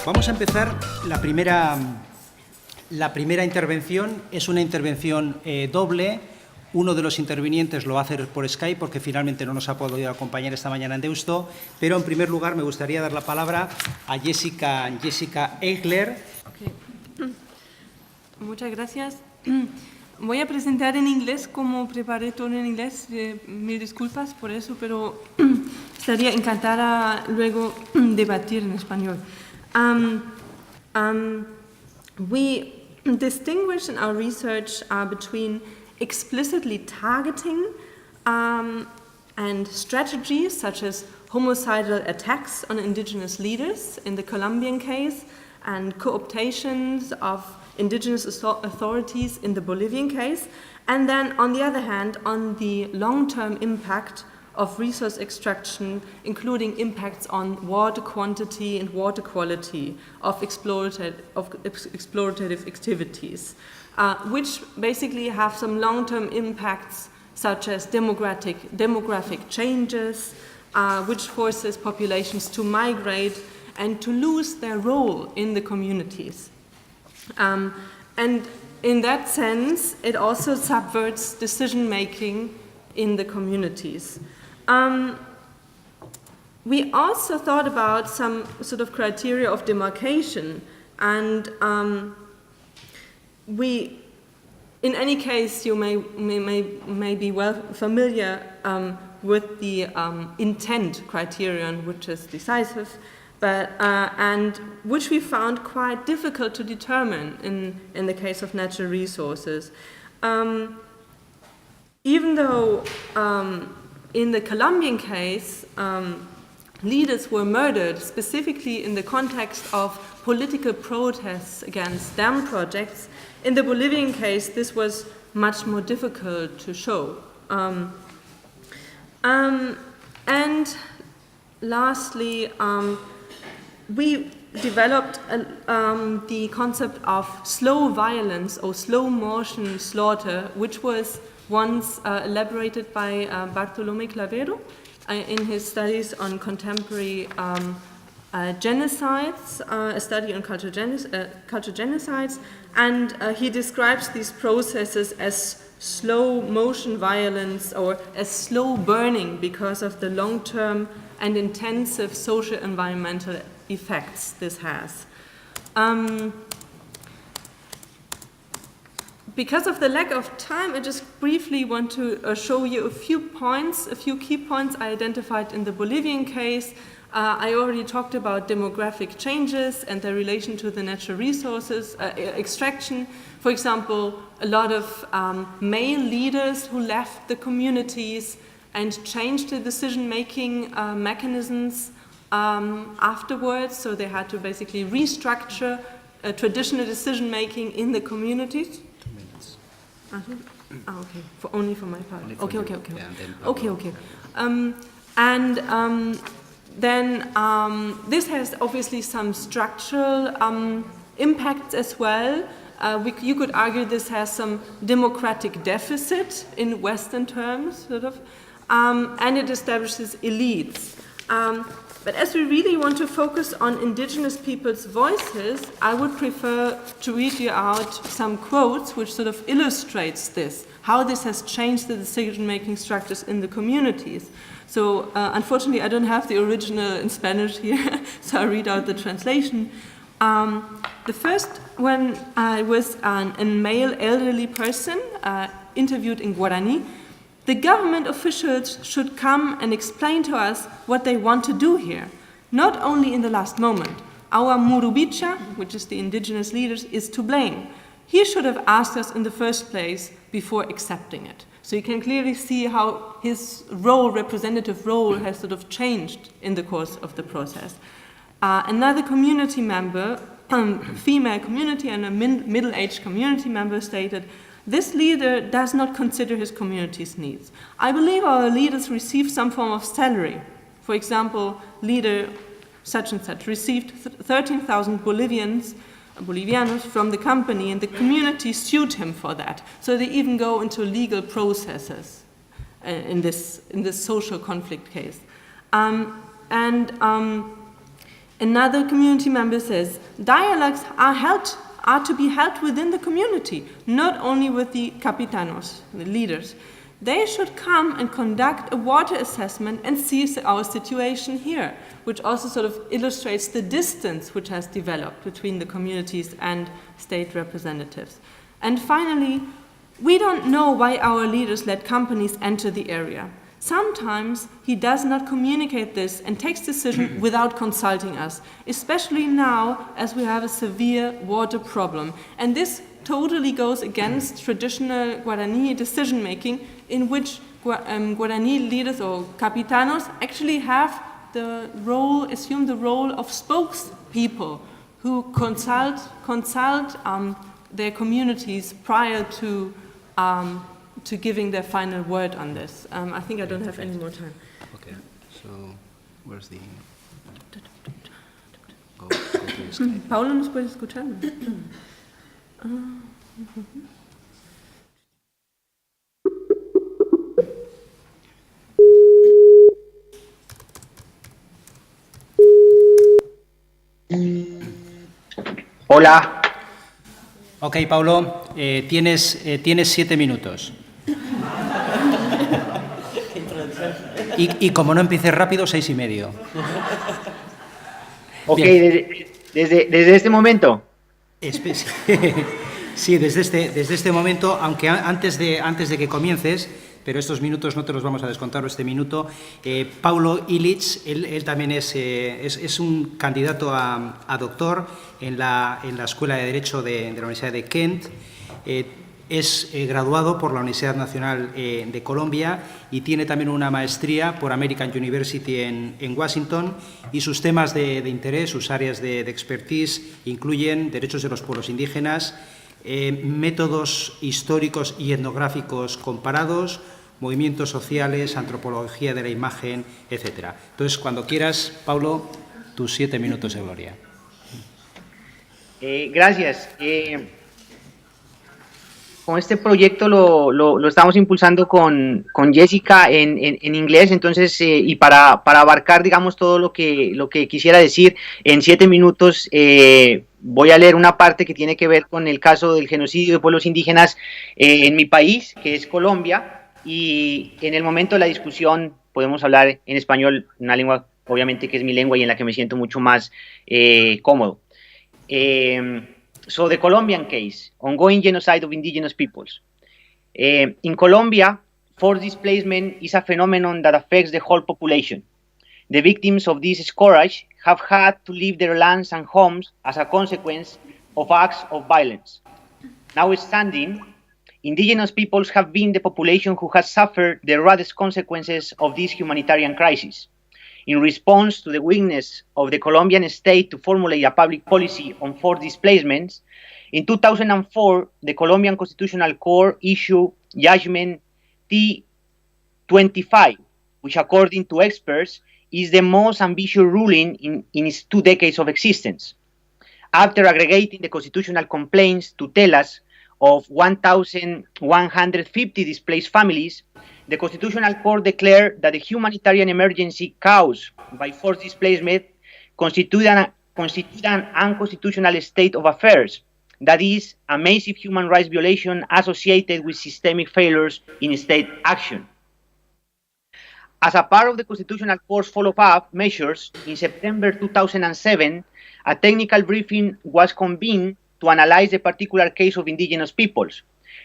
Vamos a empezar la primera intervención. Es una intervención doble. Uno de los intervinientes lo va a hacer por Skype porque finalmente no nos ha podido acompañar esta mañana en Deusto. Pero en primer lugar me gustaría dar la palabra a Jessica Eigler. Okay. Muchas gracias. Voy a presentar en inglés, como preparé todo en inglés. Mil disculpas por eso, pero estaría encantada luego debatir en español. We distinguish in our research between explicitly targeting and strategies such as homicidal attacks on indigenous leaders in the Colombian case and co-optations of indigenous authorities in the Bolivian case, and then on the other hand on the long-term impact of resource extraction, including impacts on water quantity and water quality of explorative activities, which basically have some long-term impacts such as demographic changes, which forces populations to migrate and to lose their role in the communities. And in that sense, it also subverts decision-making in the communities. We also thought about some sort of criteria of demarcation, and in any case, you may be well familiar with the intent criterion, which is decisive, but and which we found quite difficult to determine in the case of natural resources. Even though in the Colombian case, leaders were murdered specifically in the context of political protests against dam projects, in the Bolivian case, this was much more difficult to show. And lastly, we developed the concept of slow violence or slow motion slaughter, which was once elaborated by Bartolomé Clavero in his studies on contemporary genocides, a study on culture genocides, and he describes these processes as slow motion violence or as slow burning because of the long-term and intensive social environmental effects this has. Because of the lack of time, I just briefly want to show you a few key points I identified in the Bolivian case. I already talked about demographic changes and their relation to the natural resources extraction. For example, a lot of male leaders who left the communities and changed the decision-making mechanisms afterwards, so they had to basically restructure traditional decision-making in the communities. 2 minutes. Okay, only for my part. Okay. Yeah, then this has obviously some structural impacts as well. You could argue this has some democratic deficit in Western terms, sort of, and it establishes elites. But as we really want to focus on indigenous people's voices, I would prefer to read you out some quotes which sort of illustrates this, how this has changed the decision-making structures in the communities. So unfortunately, I don't have the original in Spanish here, so I'll read out the translation. The first one was a male elderly person interviewed in Guarani. The government officials should come and explain to us what they want to do here, not only in the last moment. Our Murubicha, which is the indigenous leaders, is to blame. He should have asked us in the first place before accepting it. So you can clearly see how his representative role, has sort of changed in the course of the process. Another community member, female community and a middle-aged community member stated, "This leader does not consider his community's needs. I believe our leaders receive some form of salary. For example, leader such and such received 13,000 Bolivianos from the company, and the community sued him for that. So they even go into legal processes in this social conflict case. Another community member says, dialogues are to be held within the community, not only with the capitanos, the leaders. They should come and conduct a water assessment and see our situation here, which also sort of illustrates the distance which has developed between the communities and state representatives. And finally, we don't know why our leaders let companies enter the area. Sometimes he does not communicate this and takes decisions without consulting us, especially now as we have a severe water problem. And this totally goes against traditional Guarani decision-making, in which Guarani leaders or capitanos actually have assume the role of spokespeople who consult their communities prior to giving their final word on this. I think I don't have any more time. Okay, so where's the... Go to the Skype. Paulo, ¿nos puedes escuchar? Hola. Ok, Paulo, tienes 7 minutos. Y como no empieces rápido, 6 y medio. Ok, desde este momento. Sí, desde este momento, aunque antes de que comiences, pero estos minutos no te los vamos a descontar, este minuto. Paulo Illich, él también es un candidato a doctor en la Escuela de Derecho de la Universidad de Kent. Es graduado por la Universidad Nacional de Colombia y tiene también una maestría por American University en Washington, y sus temas de interés, sus áreas de expertise incluyen derechos de los pueblos indígenas, métodos históricos y etnográficos comparados, movimientos sociales, antropología de la imagen, etc. Entonces, cuando quieras, Paulo, tus 7 minutos de gloria. Gracias. Con este proyecto lo estamos impulsando con Jessica en inglés, entonces, y para abarcar, digamos, todo lo que quisiera decir en 7 minutos, voy a leer una parte que tiene que ver con el caso del genocidio de pueblos indígenas en mi país, que es Colombia, y en el momento de la discusión podemos hablar en español, una lengua obviamente que es mi lengua y en la que me siento mucho más cómodo. So the Colombian case, ongoing genocide of indigenous peoples. In Colombia, forced displacement is a phenomenon that affects the whole population. The victims of this scourge have had to leave their lands and homes as a consequence of acts of violence. Notwithstanding, indigenous peoples have been the population who has suffered the raddest consequences of this humanitarian crisis. In response to the weakness of the Colombian state to formulate a public policy on forced displacements, in 2004, the Colombian Constitutional Court issued Judgment T25, which, according to experts, is the most ambitious ruling in its 2 decades of existence. After aggregating the constitutional complaints to Telas of 1,150 displaced families, the Constitutional Court declared that the humanitarian emergency caused by forced displacement constituted an unconstitutional state of affairs, that is, a massive human rights violation associated with systemic failures in state action. As a part of the Constitutional Court's follow-up measures, in September 2007, a technical briefing was convened to analyze the particular case of indigenous peoples.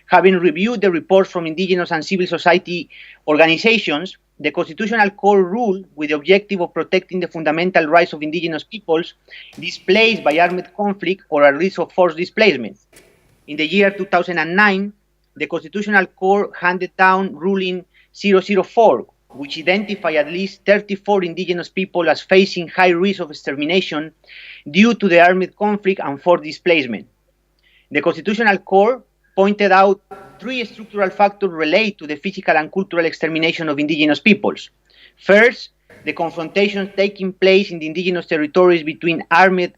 Having reviewed the reports from indigenous and civil society organizations, the Constitutional Court ruled with the objective of protecting the fundamental rights of indigenous peoples displaced by armed conflict or at risk of forced displacement. In the year 2009, the Constitutional Court handed down ruling 004, which identified at least 34 indigenous people as facing high risk of extermination due to the armed conflict and forced displacement. The Constitutional Court pointed out 3 structural factors related to the physical and cultural extermination of indigenous peoples. First, the confrontations taking place in the indigenous territories between armed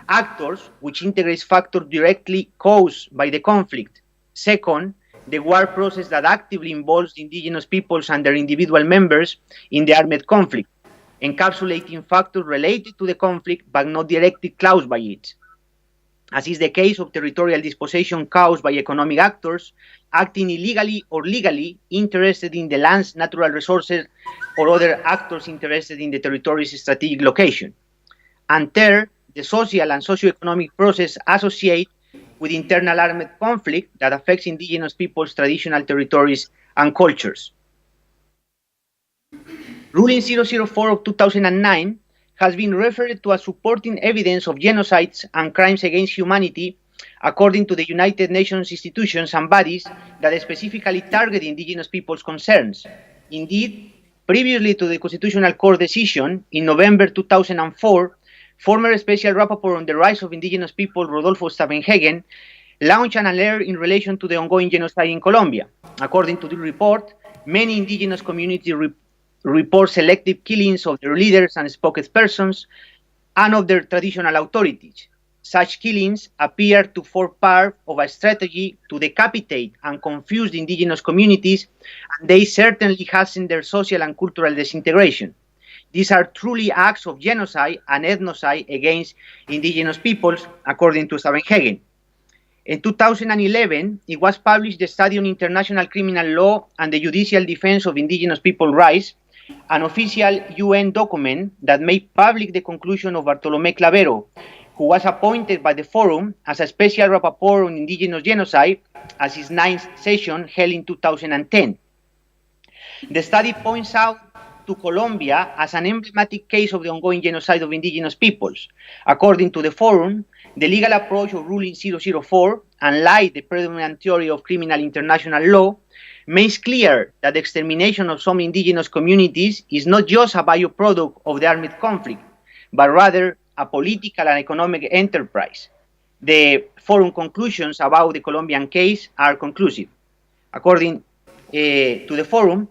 actors, which integrates factors directly caused by the conflict. Second, the war process that actively involves the indigenous peoples and their individual members in the armed conflict. encapsulating factors related to the conflict but not directly caused by it, as is the case of territorial dispossession caused by economic actors acting illegally or legally interested in the land's natural resources or other actors interested in the territory's strategic location. And third, the social and socioeconomic process associated with internal armed conflict that affects indigenous peoples' traditional territories and cultures. Ruling 004 of 2009 has been referred to as supporting evidence of genocides and crimes against humanity according to the United Nations institutions and bodies that specifically target indigenous peoples' concerns. Indeed, previously to the Constitutional Court decision in November 2004, former Special Rapporteur on the Rights of Indigenous People, Rodolfo Stavenhagen, launched an alert in relation to the ongoing genocide in Colombia. According to the report, many indigenous communities report selective killings of their leaders and spokespersons and of their traditional authorities. Such killings appear to form part of a strategy to decapitate and confuse the indigenous communities, and they certainly hasten their social and cultural disintegration. These are truly acts of genocide and ethnocide against indigenous peoples, according to Stavenhagen. In 2011, it was published the Study on International Criminal Law and the Judicial Defense of Indigenous Peoples' Rights, an official UN document that made public the conclusion of Bartolomé Clavero, who was appointed by the Forum as a Special Rapporteur on Indigenous Genocide as his 9th session held in 2010. The study points out to Colombia as an emblematic case of the ongoing genocide of indigenous peoples. According to the Forum, the legal approach of Ruling 004, unlike the predominant theory of criminal international law, makes clear that the extermination of some indigenous communities is not just a byproduct of the armed conflict, but rather a political and economic enterprise. The Forum conclusions about the Colombian case are conclusive. According to the Forum,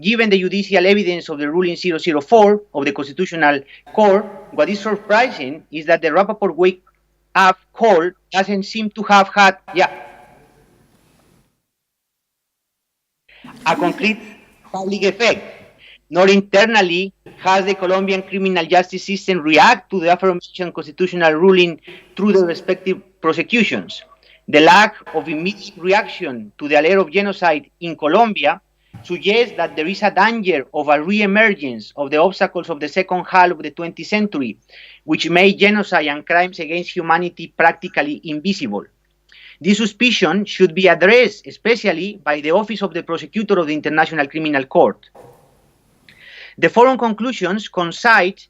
given the judicial evidence of the Ruling 004 of the Constitutional Court, what is surprising is that the Rapporteur wake-up call doesn't seem to have had a concrete public effect. Nor internally has the Colombian criminal justice system reacted to the aforementioned constitutional ruling through the respective prosecutions. The lack of immediate reaction to the alert of genocide in Colombia suggests that there is a danger of a re-emergence of the obstacles of the second half of the 20th century, which made genocide and crimes against humanity practically invisible. This suspicion should be addressed especially by the Office of the Prosecutor of the International Criminal Court. The Forum conclusions coincide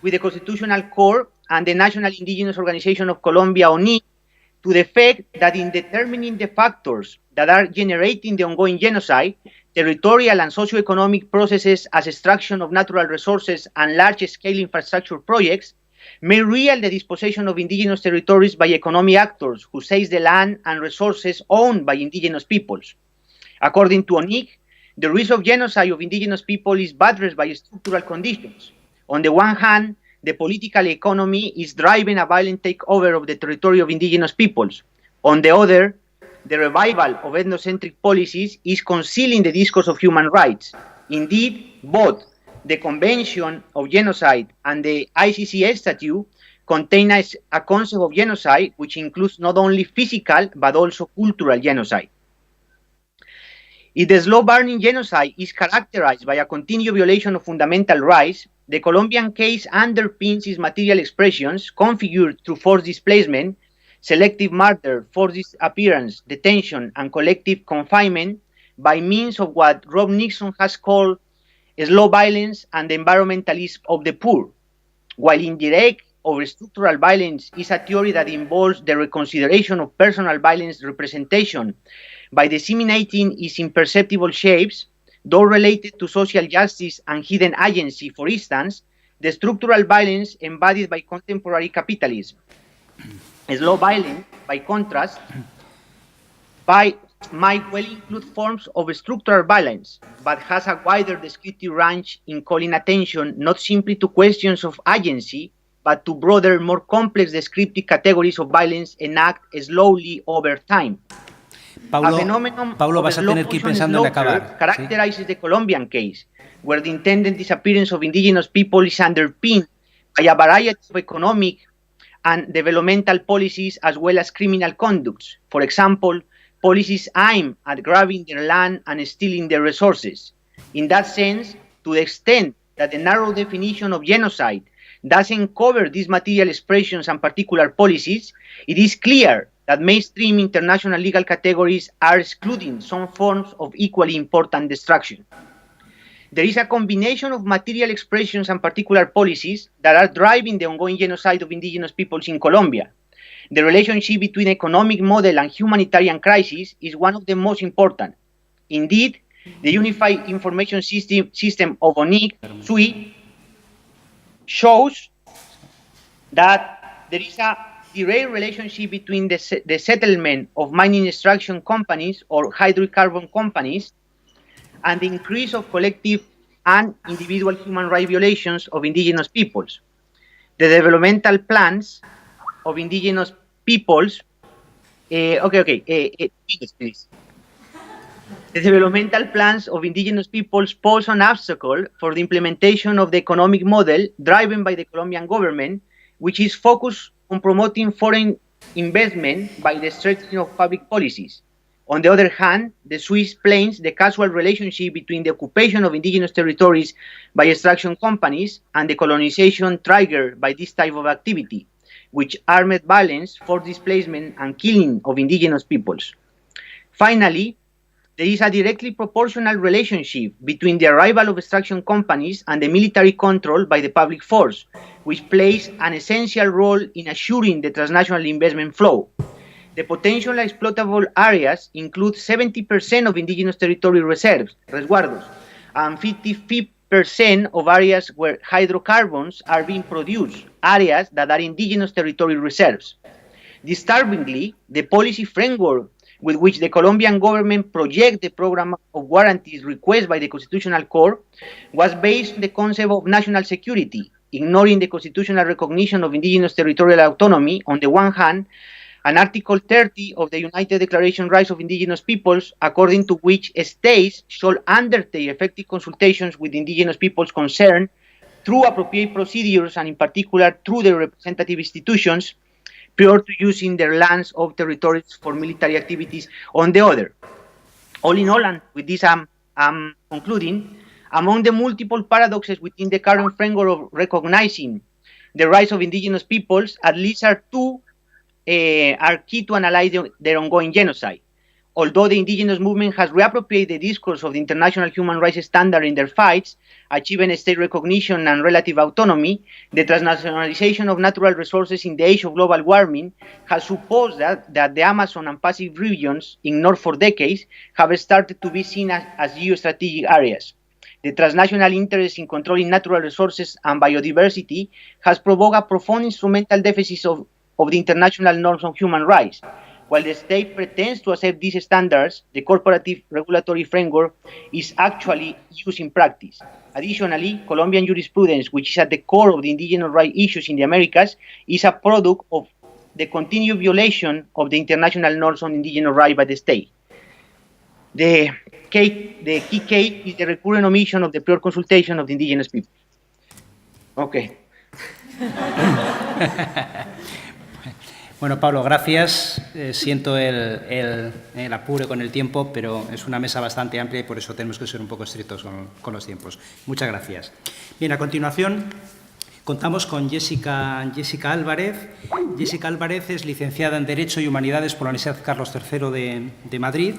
with the Constitutional Court and the National Indigenous Organization of Colombia, ONIC, to the fact that in determining the factors that are generating the ongoing genocide, territorial and socioeconomic processes as extraction of natural resources and large-scale infrastructure projects may real the dispossession of indigenous territories by economic actors who seize the land and resources owned by indigenous peoples. According to ONIC, the risk of genocide of indigenous people is buttressed by structural conditions. On the one hand, the political economy is driving a violent takeover of the territory of indigenous peoples. On the other, the revival of ethnocentric policies is concealing the discourse of human rights. Indeed, both the Convention of Genocide and the ICC statute contain a concept of genocide which includes not only physical but also cultural genocide. If the slow-burning genocide is characterized by a continued violation of fundamental rights, the Colombian case underpins its material expressions configured through forced displacement, selective murder, forced disappearance, detention, and collective confinement by means of what Rob Nixon has called slow violence and the environmentalism of the poor, while indirect or structural violence is a theory that involves the reconsideration of personal violence representation by disseminating its imperceptible shapes, though related to social justice and hidden agency, for instance, the structural violence embodied by contemporary capitalism. Slow violence, by contrast, might well include forms of structural violence, but has a wider descriptive range in calling attention not simply to questions of agency, but to broader, more complex descriptive categories of violence enacted slowly over time. Paulo, vas a tener que ir pensando en acabar. Characterizes the Colombian case, where the intended disappearance of indigenous people is underpinned by a variety of economic and developmental policies as well as criminal conducts. For example, policies aimed at grabbing their land and stealing their resources. In that sense, to the extent that the narrow definition of genocide doesn't cover these material expressions and particular policies, it is clear that mainstream international legal categories are excluding some forms of equally important destruction. There is a combination of material expressions and particular policies that are driving the ongoing genocide of indigenous peoples in Colombia. The relationship between economic model and humanitarian crisis is one of the most important. Indeed, the Unified Information System of ONIC, SUI, shows that there is a direct relationship between the settlement of mining extraction companies or hydrocarbon companies and the increase of collective and individual human rights violations of indigenous peoples. The developmental plans of indigenous peoples, please. The developmental plans of indigenous peoples pose an obstacle for the implementation of the economic model driven by the Colombian government, which is focused on promoting foreign investment by the strengthening of public policies. On the other hand, the Swiss explains the causal relationship between the occupation of indigenous territories by extraction companies and the colonization triggered by this type of activity, which armed violence, forced displacement, and killing of indigenous peoples. Finally, there is a directly proportional relationship between the arrival of extraction companies and the military control by the public force, which plays an essential role in assuring the transnational investment flow. The potential exploitable areas include 70% of indigenous territory reserves, resguardos, and 55% of areas where hydrocarbons are being produced, areas that are indigenous territory reserves. Disturbingly, the policy framework with which the Colombian government projects the program of guarantees requested by the Constitutional Court was based on the concept of national security, ignoring the constitutional recognition of indigenous territorial autonomy on the one hand, and Article 30 of the United Declaration of Rights of Indigenous Peoples, according to which states shall undertake effective consultations with indigenous peoples concerned through appropriate procedures and in particular through their representative institutions, prior to using their lands or territories for military activities on the other. All in all, and with this I'm concluding, among the multiple paradoxes within the current framework of recognizing the rights of indigenous peoples, at least two are key to analyze their ongoing genocide. Although the indigenous movement has reappropriated the discourse of the international human rights standard in their fights, achieving state recognition and relative autonomy, the transnationalization of natural resources in the age of global warming has supposed that the Amazon and Pacific regions, ignored for decades, have started to be seen as geostrategic areas. The transnational interest in controlling natural resources and biodiversity has provoked a profound instrumental deficit of the international norms on human rights. While the state pretends to accept these standards, the corporative regulatory framework is actually used in practice. Additionally, Colombian jurisprudence, which is at the core of the indigenous rights issues in the Americas, is a product of the continued violation of the international norms on indigenous rights by the state. The key case is the recurrent omission of the prior consultation of the indigenous people. Okay. Bueno, Pablo, gracias. Siento el apuro con el tiempo, pero es una mesa bastante amplia y por eso tenemos que ser un poco estrictos con los tiempos. Muchas gracias. Bien, a continuación contamos con Jessica Álvarez. Jessica Álvarez es licenciada en Derecho y Humanidades por la Universidad Carlos III de Madrid.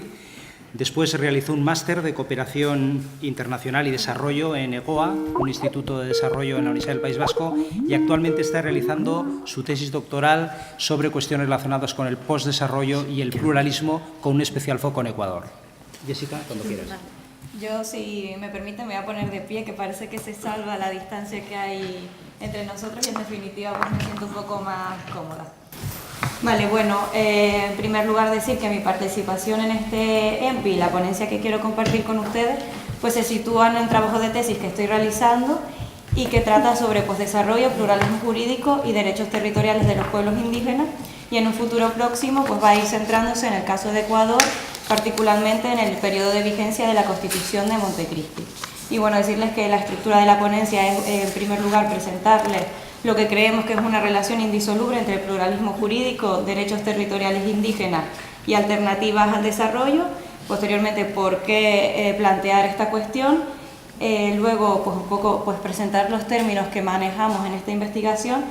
Después realizó un máster de Cooperación Internacional y Desarrollo en EGOA, un instituto de desarrollo en la Universidad del País Vasco, y actualmente está realizando su tesis doctoral sobre cuestiones relacionadas con el postdesarrollo y el pluralismo, con un especial foco en Ecuador. Jessica, cuando quieras. Yo, si me permiten, me voy a poner de pie, que parece que se salva la distancia que hay entre nosotros y en definitiva pues, me siento un poco más cómoda. Vale, bueno, en primer lugar decir que mi participación en este EMPI, la ponencia que quiero compartir con ustedes, pues se sitúa en un trabajo de tesis que estoy realizando y que trata sobre desarrollo, pluralismo jurídico y derechos territoriales de los pueblos indígenas, y en un futuro próximo pues va a ir centrándose en el caso de Ecuador, particularmente en el periodo de vigencia de la Constitución de Montecristi. Y bueno, decirles que la estructura de la ponencia es, en primer lugar, presentarles lo que creemos que es una relación indisoluble entre el pluralismo jurídico, derechos territoriales indígenas y alternativas al desarrollo. Posteriormente, por qué plantear esta cuestión. Luego, pues un poco presentar los términos que manejamos en esta investigación.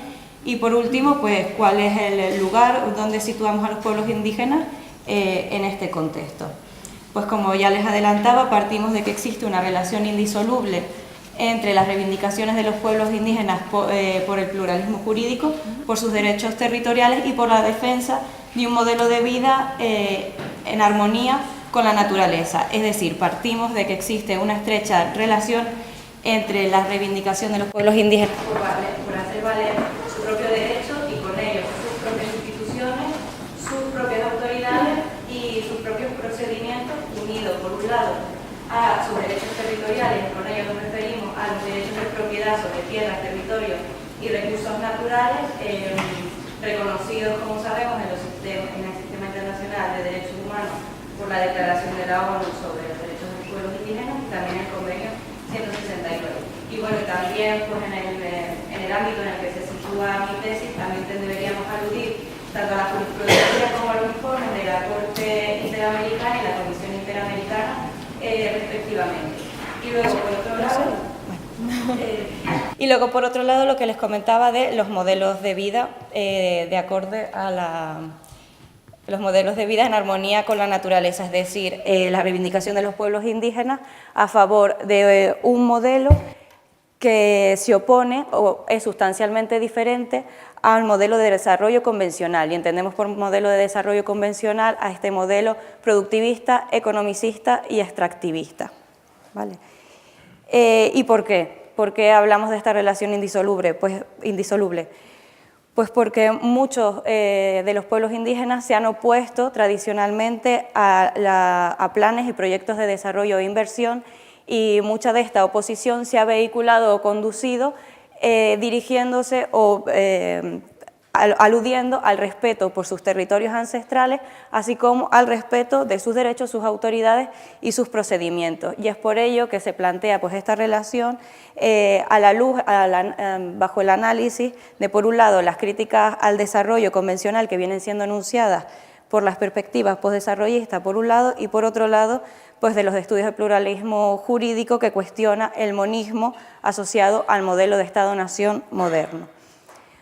Y por último, pues cuál es el lugar donde situamos a los pueblos indígenas en este contexto. Pues como ya les adelantaba, partimos de que existe una relación indisoluble entre las reivindicaciones de los pueblos indígenas por el pluralismo jurídico, por sus derechos territoriales y por la defensa de un modelo de vida en armonía con la naturaleza. Es decir, partimos de que existe una estrecha relación entre la reivindicación de los pueblos indígenas por hacer valer su propio derecho y con ello sus propias instituciones, sus propias autoridades y sus propios procedimientos, unidos por un lado a sus derechos territoriales, con ello nos referimos a los derechos de propiedad sobre tierras, territorios y recursos naturales, reconocidos, como sabemos, en el Sistema Internacional de Derechos Humanos por la Declaración de la ONU sobre los Derechos de los Pueblos Indígenas y también el Convenio 169. Y bueno, también pues, en el ámbito en el que se sitúa mi tesis, también deberíamos aludir tanto a la jurisprudencia como a los informes de la Corte Interamericana y la Comisión Interamericana, respectivamente. Y luego, por otro lado, lo que les comentaba de los modelos de vida de acorde a los modelos de vida en armonía con la naturaleza, es decir, la reivindicación de los pueblos indígenas a favor de un modelo que se opone o es sustancialmente diferente al modelo de desarrollo convencional, y entendemos por modelo de desarrollo convencional a este modelo productivista, economicista y extractivista. ¿Vale? ¿Y por qué? ¿Por qué hablamos de esta relación indisoluble? Pues porque muchos de los pueblos indígenas se han opuesto tradicionalmente a planes y proyectos de desarrollo e inversión, y mucha de esta oposición se ha vehiculado o conducido dirigiéndose o aludiendo al respeto por sus territorios ancestrales, así como al respeto de sus derechos, sus autoridades y sus procedimientos. Y es por ello que se plantea pues, esta relación bajo el análisis de, por un lado, las críticas al desarrollo convencional que vienen siendo enunciadas por las perspectivas postdesarrollistas, por un lado, y por otro lado, pues de los estudios de pluralismo jurídico que cuestiona el monismo asociado al modelo de Estado-nación moderno.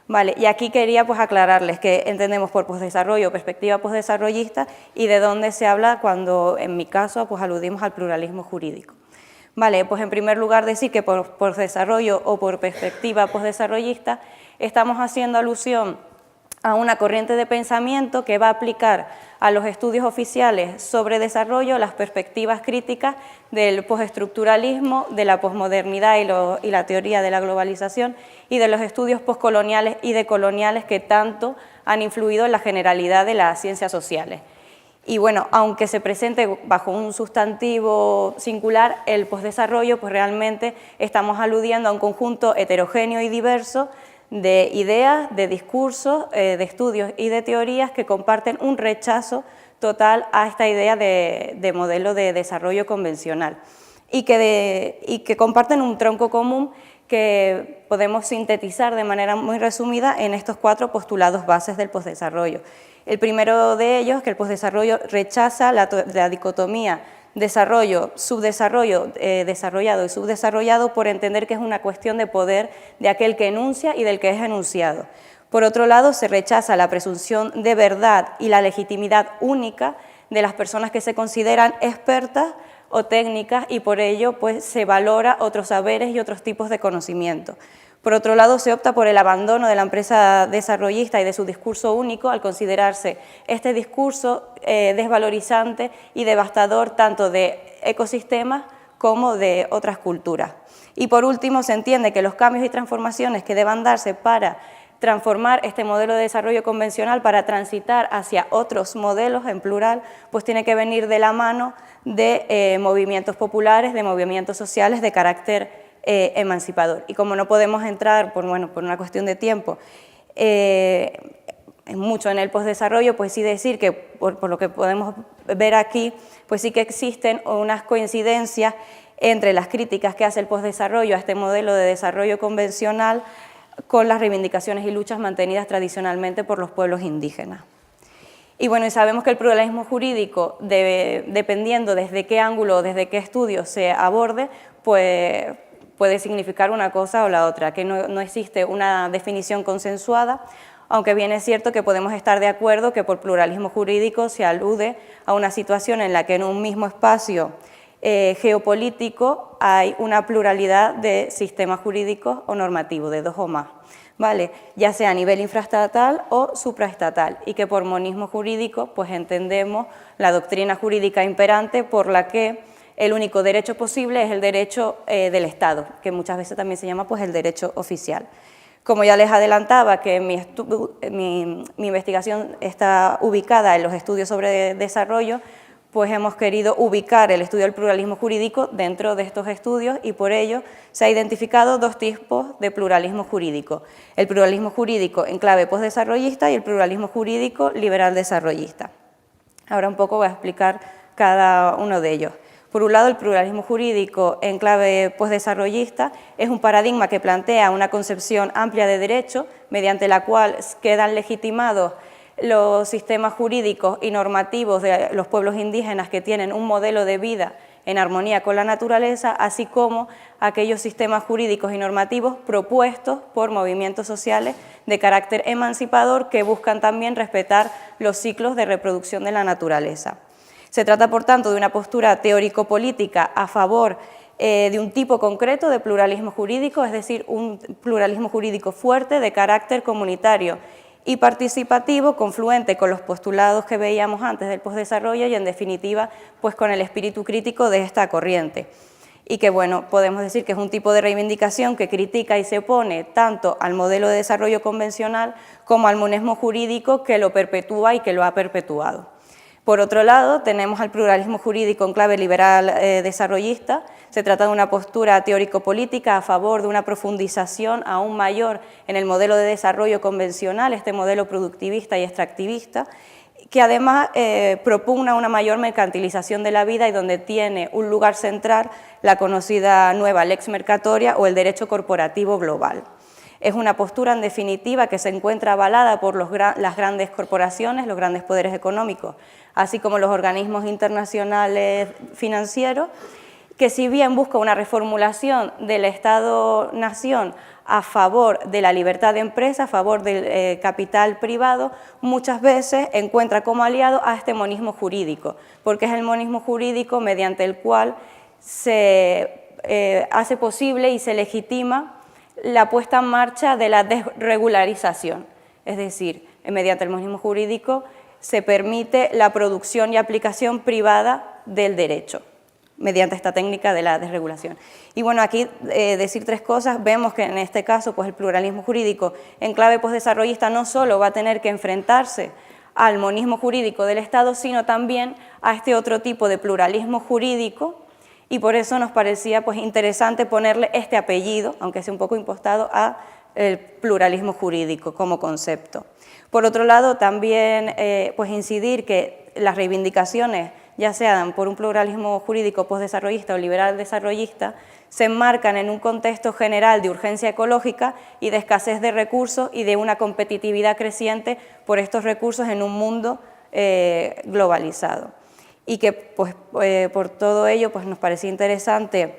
Vale, y aquí quería pues, aclararles que entendemos por postdesarrollo, perspectiva postdesarrollista, y de dónde se habla cuando, en mi caso, pues, aludimos al pluralismo jurídico. Vale, pues en primer lugar decir que por postdesarrollo o por perspectiva postdesarrollista estamos haciendo alusión a una corriente de pensamiento que va a aplicar a los estudios oficiales sobre desarrollo las perspectivas críticas del postestructuralismo, de la posmodernidad y la teoría de la globalización, y de los estudios postcoloniales y decoloniales que tanto han influido en la generalidad de las ciencias sociales. Y bueno, aunque se presente bajo un sustantivo singular, el postdesarrollo, pues realmente estamos aludiendo a un conjunto heterogéneo y diverso de ideas, de discursos, de estudios y de teorías que comparten un rechazo total a esta idea de modelo de desarrollo convencional y que comparten un tronco común que podemos sintetizar de manera muy resumida en estos 4 postulados bases del postdesarrollo. El primero de ellos, que el postdesarrollo rechaza la dicotomía desarrollo, subdesarrollo, desarrollado y subdesarrollado, por entender que es una cuestión de poder de aquel que enuncia y del que es enunciado. Por otro lado, se rechaza la presunción de verdad y la legitimidad única de las personas que se consideran expertas o técnicas, y por ello pues, se valora otros saberes y otros tipos de conocimiento. Por otro lado, se opta por el abandono de la empresa desarrollista y de su discurso único, al considerarse este discurso desvalorizante y devastador tanto de ecosistemas como de otras culturas. Y por último, se entiende que los cambios y transformaciones que deban darse para transformar este modelo de desarrollo convencional, para transitar hacia otros modelos en plural, pues tiene que venir de la mano de movimientos populares, de movimientos sociales de carácter emancipador. Y como no podemos entrar, por una cuestión de tiempo, mucho en el postdesarrollo, pues sí decir que, por lo que podemos ver aquí, pues sí que existen unas coincidencias entre las críticas que hace el postdesarrollo a este modelo de desarrollo convencional con las reivindicaciones y luchas mantenidas tradicionalmente por los pueblos indígenas. Y bueno, y sabemos que el pluralismo jurídico, dependiendo desde qué ángulo o desde qué estudio se aborde, pues puede significar una cosa o la otra, que no existe una definición consensuada, aunque bien es cierto que podemos estar de acuerdo que por pluralismo jurídico se alude a una situación en la que en un mismo espacio geopolítico hay una pluralidad de sistemas jurídicos o normativos, de 2 o más, ¿vale? Ya sea a nivel infraestatal o supraestatal, y que por monismo jurídico pues entendemos la doctrina jurídica imperante por la que el único derecho posible es el derecho del Estado, que muchas veces también se llama pues el derecho oficial. Como ya les adelantaba que mi investigación está ubicada en los estudios sobre desarrollo, pues hemos querido ubicar el estudio del pluralismo jurídico dentro de estos estudios y por ello se ha identificado 2 tipos de pluralismo jurídico. El pluralismo jurídico en clave postdesarrollista y el pluralismo jurídico liberal desarrollista. Ahora un poco voy a explicar cada uno de ellos. Por un lado, el pluralismo jurídico en clave postdesarrollista es un paradigma que plantea una concepción amplia de derecho mediante la cual quedan legitimados los sistemas jurídicos y normativos de los pueblos indígenas que tienen un modelo de vida en armonía con la naturaleza, así como aquellos sistemas jurídicos y normativos propuestos por movimientos sociales de carácter emancipador que buscan también respetar los ciclos de reproducción de la naturaleza. Se trata, por tanto, de una postura teórico-política a favor de un tipo concreto de pluralismo jurídico, es decir, un pluralismo jurídico fuerte de carácter comunitario y participativo, confluente con los postulados que veíamos antes del postdesarrollo y, en definitiva, pues con el espíritu crítico de esta corriente. Y que, bueno, podemos decir que es un tipo de reivindicación que critica y se opone tanto al modelo de desarrollo convencional como al monismo jurídico que lo perpetúa y que lo ha perpetuado. Por otro lado, tenemos al pluralismo jurídico en clave liberal desarrollista. Se trata de una postura teórico-política a favor de una profundización aún mayor en el modelo de desarrollo convencional, este modelo productivista y extractivista, que además propugna una mayor mercantilización de la vida y donde tiene un lugar central la conocida nueva lex mercatoria o el derecho corporativo global. Es una postura, en definitiva, que se encuentra avalada por las grandes corporaciones, los grandes poderes económicos, así como los organismos internacionales financieros, que si bien busca una reformulación del Estado-nación a favor de la libertad de empresa, a favor del capital privado, muchas veces encuentra como aliado a este monismo jurídico, porque es el monismo jurídico mediante el cual se hace posible y se legitima la puesta en marcha de la desregularización, es decir, mediante el monismo jurídico se permite la producción y aplicación privada del derecho, mediante esta técnica de la desregulación. Y bueno, aquí decir 3 cosas. Vemos que en este caso pues el pluralismo jurídico en clave postdesarrollista no solo va a tener que enfrentarse al monismo jurídico del Estado, sino también a este otro tipo de pluralismo jurídico, y por eso nos parecía pues interesante ponerle este apellido, aunque sea un poco impostado, a el pluralismo jurídico como concepto. Por otro lado, también pues incidir que las reivindicaciones, ya sean por un pluralismo jurídico postdesarrollista o liberal desarrollista, se enmarcan en un contexto general de urgencia ecológica y de escasez de recursos y de una competitividad creciente por estos recursos en un mundo globalizado. Y que pues, por todo ello pues, nos parecía interesante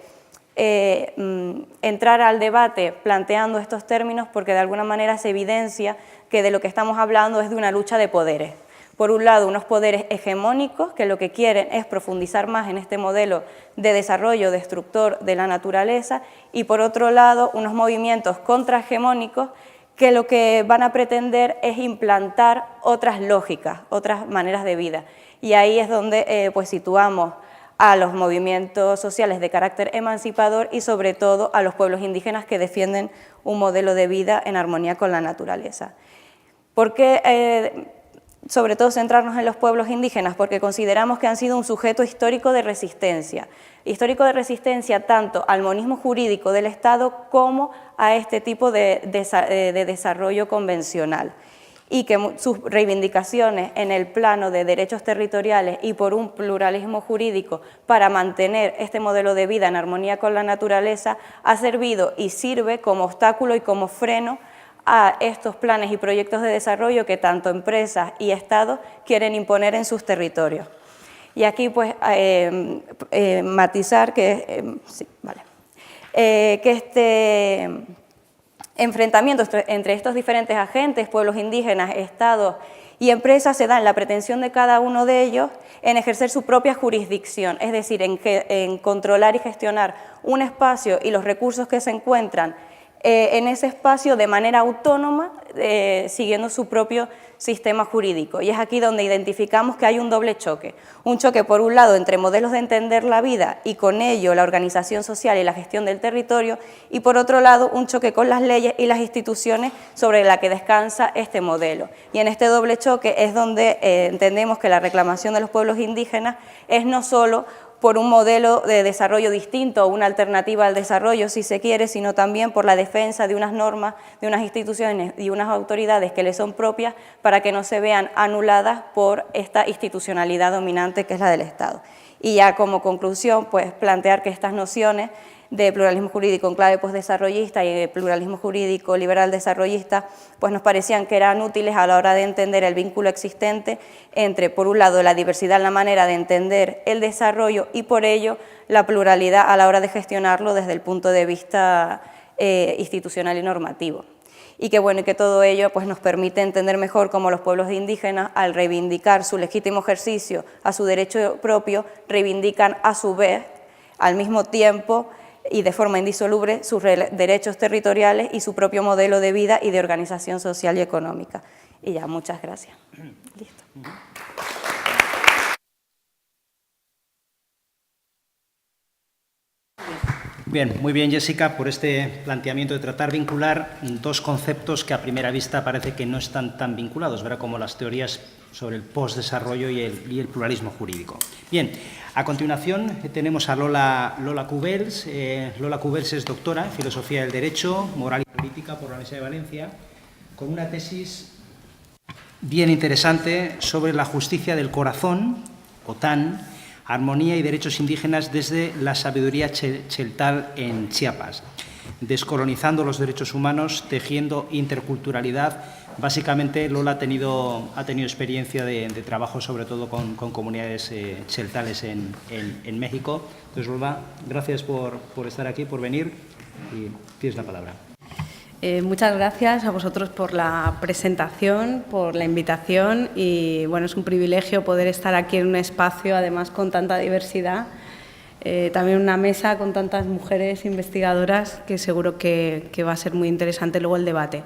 entrar al debate planteando estos términos, porque de alguna manera se evidencia que de lo que estamos hablando es de una lucha de poderes. Por un lado, unos poderes hegemónicos que lo que quieren es profundizar más en este modelo de desarrollo destructor de la naturaleza, y por otro lado, unos movimientos contrahegemónicos que lo que van a pretender es implantar otras lógicas, otras maneras de vida. Y ahí es donde pues situamos a los movimientos sociales de carácter emancipador y sobre todo a los pueblos indígenas que defienden un modelo de vida en armonía con la naturaleza. ¿Por qué sobre todo centrarnos en los pueblos indígenas? Porque consideramos que han sido un sujeto histórico de resistencia tanto al monismo jurídico del Estado como a este tipo de desarrollo convencional. y que sus reivindicaciones en el plano de derechos territoriales y por un pluralismo jurídico para mantener este modelo de vida en armonía con la naturaleza ha servido y sirve como obstáculo y como freno a estos planes y proyectos de desarrollo que tanto empresas y Estados quieren imponer en sus territorios. Y aquí pues matizar que, que este enfrentamiento entre estos diferentes agentes, pueblos indígenas, Estados y empresas se da en la pretensión de cada uno de ellos en ejercer su propia jurisdicción, es decir, en controlar y gestionar un espacio y los recursos que se encuentran en ese espacio de manera autónoma, siguiendo su propio sistema jurídico. Y es aquí donde identificamos que hay un doble choque. Un choque, por un lado, entre modelos de entender la vida y con ello la organización social y la gestión del territorio, y por otro lado, un choque con las leyes y las instituciones sobre la que descansa este modelo. Y en este doble choque es donde entendemos que la reclamación de los pueblos indígenas es no solo por un modelo de desarrollo distinto o una alternativa al desarrollo, si se quiere, sino también por la defensa de unas normas, de unas instituciones y unas autoridades que les son propias para que no se vean anuladas por esta institucionalidad dominante que es la del Estado. Y ya como conclusión, pues plantear que estas nociones de pluralismo jurídico en clave postdesarrollista y de pluralismo jurídico liberal desarrollista, pues nos parecían que eran útiles a la hora de entender el vínculo existente entre, por un lado, la diversidad en la manera de entender el desarrollo y, por ello, la pluralidad a la hora de gestionarlo desde el punto de vista institucional y normativo. Y que, bueno, y que todo ello pues, nos permite entender mejor cómo los pueblos indígenas, al reivindicar su legítimo ejercicio a su derecho propio, reivindican a su vez, al mismo tiempo, y de forma indisoluble sus derechos territoriales y su propio modelo de vida y de organización social y económica. Y ya, muchas gracias. Listo. Bien, muy bien, Jessica, por este planteamiento de tratar de vincular dos conceptos que a primera vista parece que no están tan vinculados, ¿verdad?, como las teorías sobre el postdesarrollo y el pluralismo jurídico. Bien, a continuación tenemos a Lola Cubels. Lola Cubels es doctora en Filosofía del Derecho, Moral y Política por la Universidad de Valencia, con una tesis bien interesante sobre la justicia del corazón, OTAN, armonía y derechos indígenas desde la sabiduría cheltal en Chiapas, descolonizando los derechos humanos, tejiendo interculturalidad. Básicamente, Lola ha tenido experiencia de trabajo, sobre todo con comunidades cheltales en México. Entonces, Lola, gracias por estar aquí, por venir, y tienes la palabra. Muchas gracias a vosotros por la presentación, por la invitación y bueno, es un privilegio poder estar aquí en un espacio, además con tanta diversidad, también una mesa con tantas mujeres investigadoras que seguro que va a ser muy interesante luego el debate.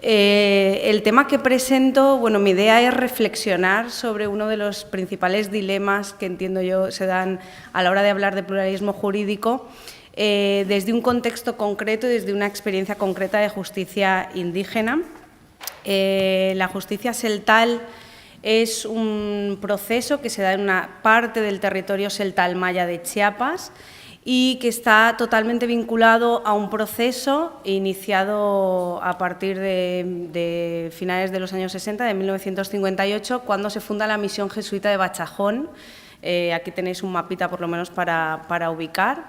El tema que presento, bueno, mi idea es reflexionar sobre uno de los principales dilemas que entiendo yo se dan a la hora de hablar de pluralismo jurídico, desde un contexto concreto y desde una experiencia concreta de justicia indígena. La justicia celtal es un proceso que se da en una parte del territorio celtal maya de Chiapas y que está totalmente vinculado a un proceso iniciado a partir de finales de los años 60, de 1958, cuando se funda la misión jesuita de Bachajón. Aquí tenéis un mapita por lo menos para ubicar.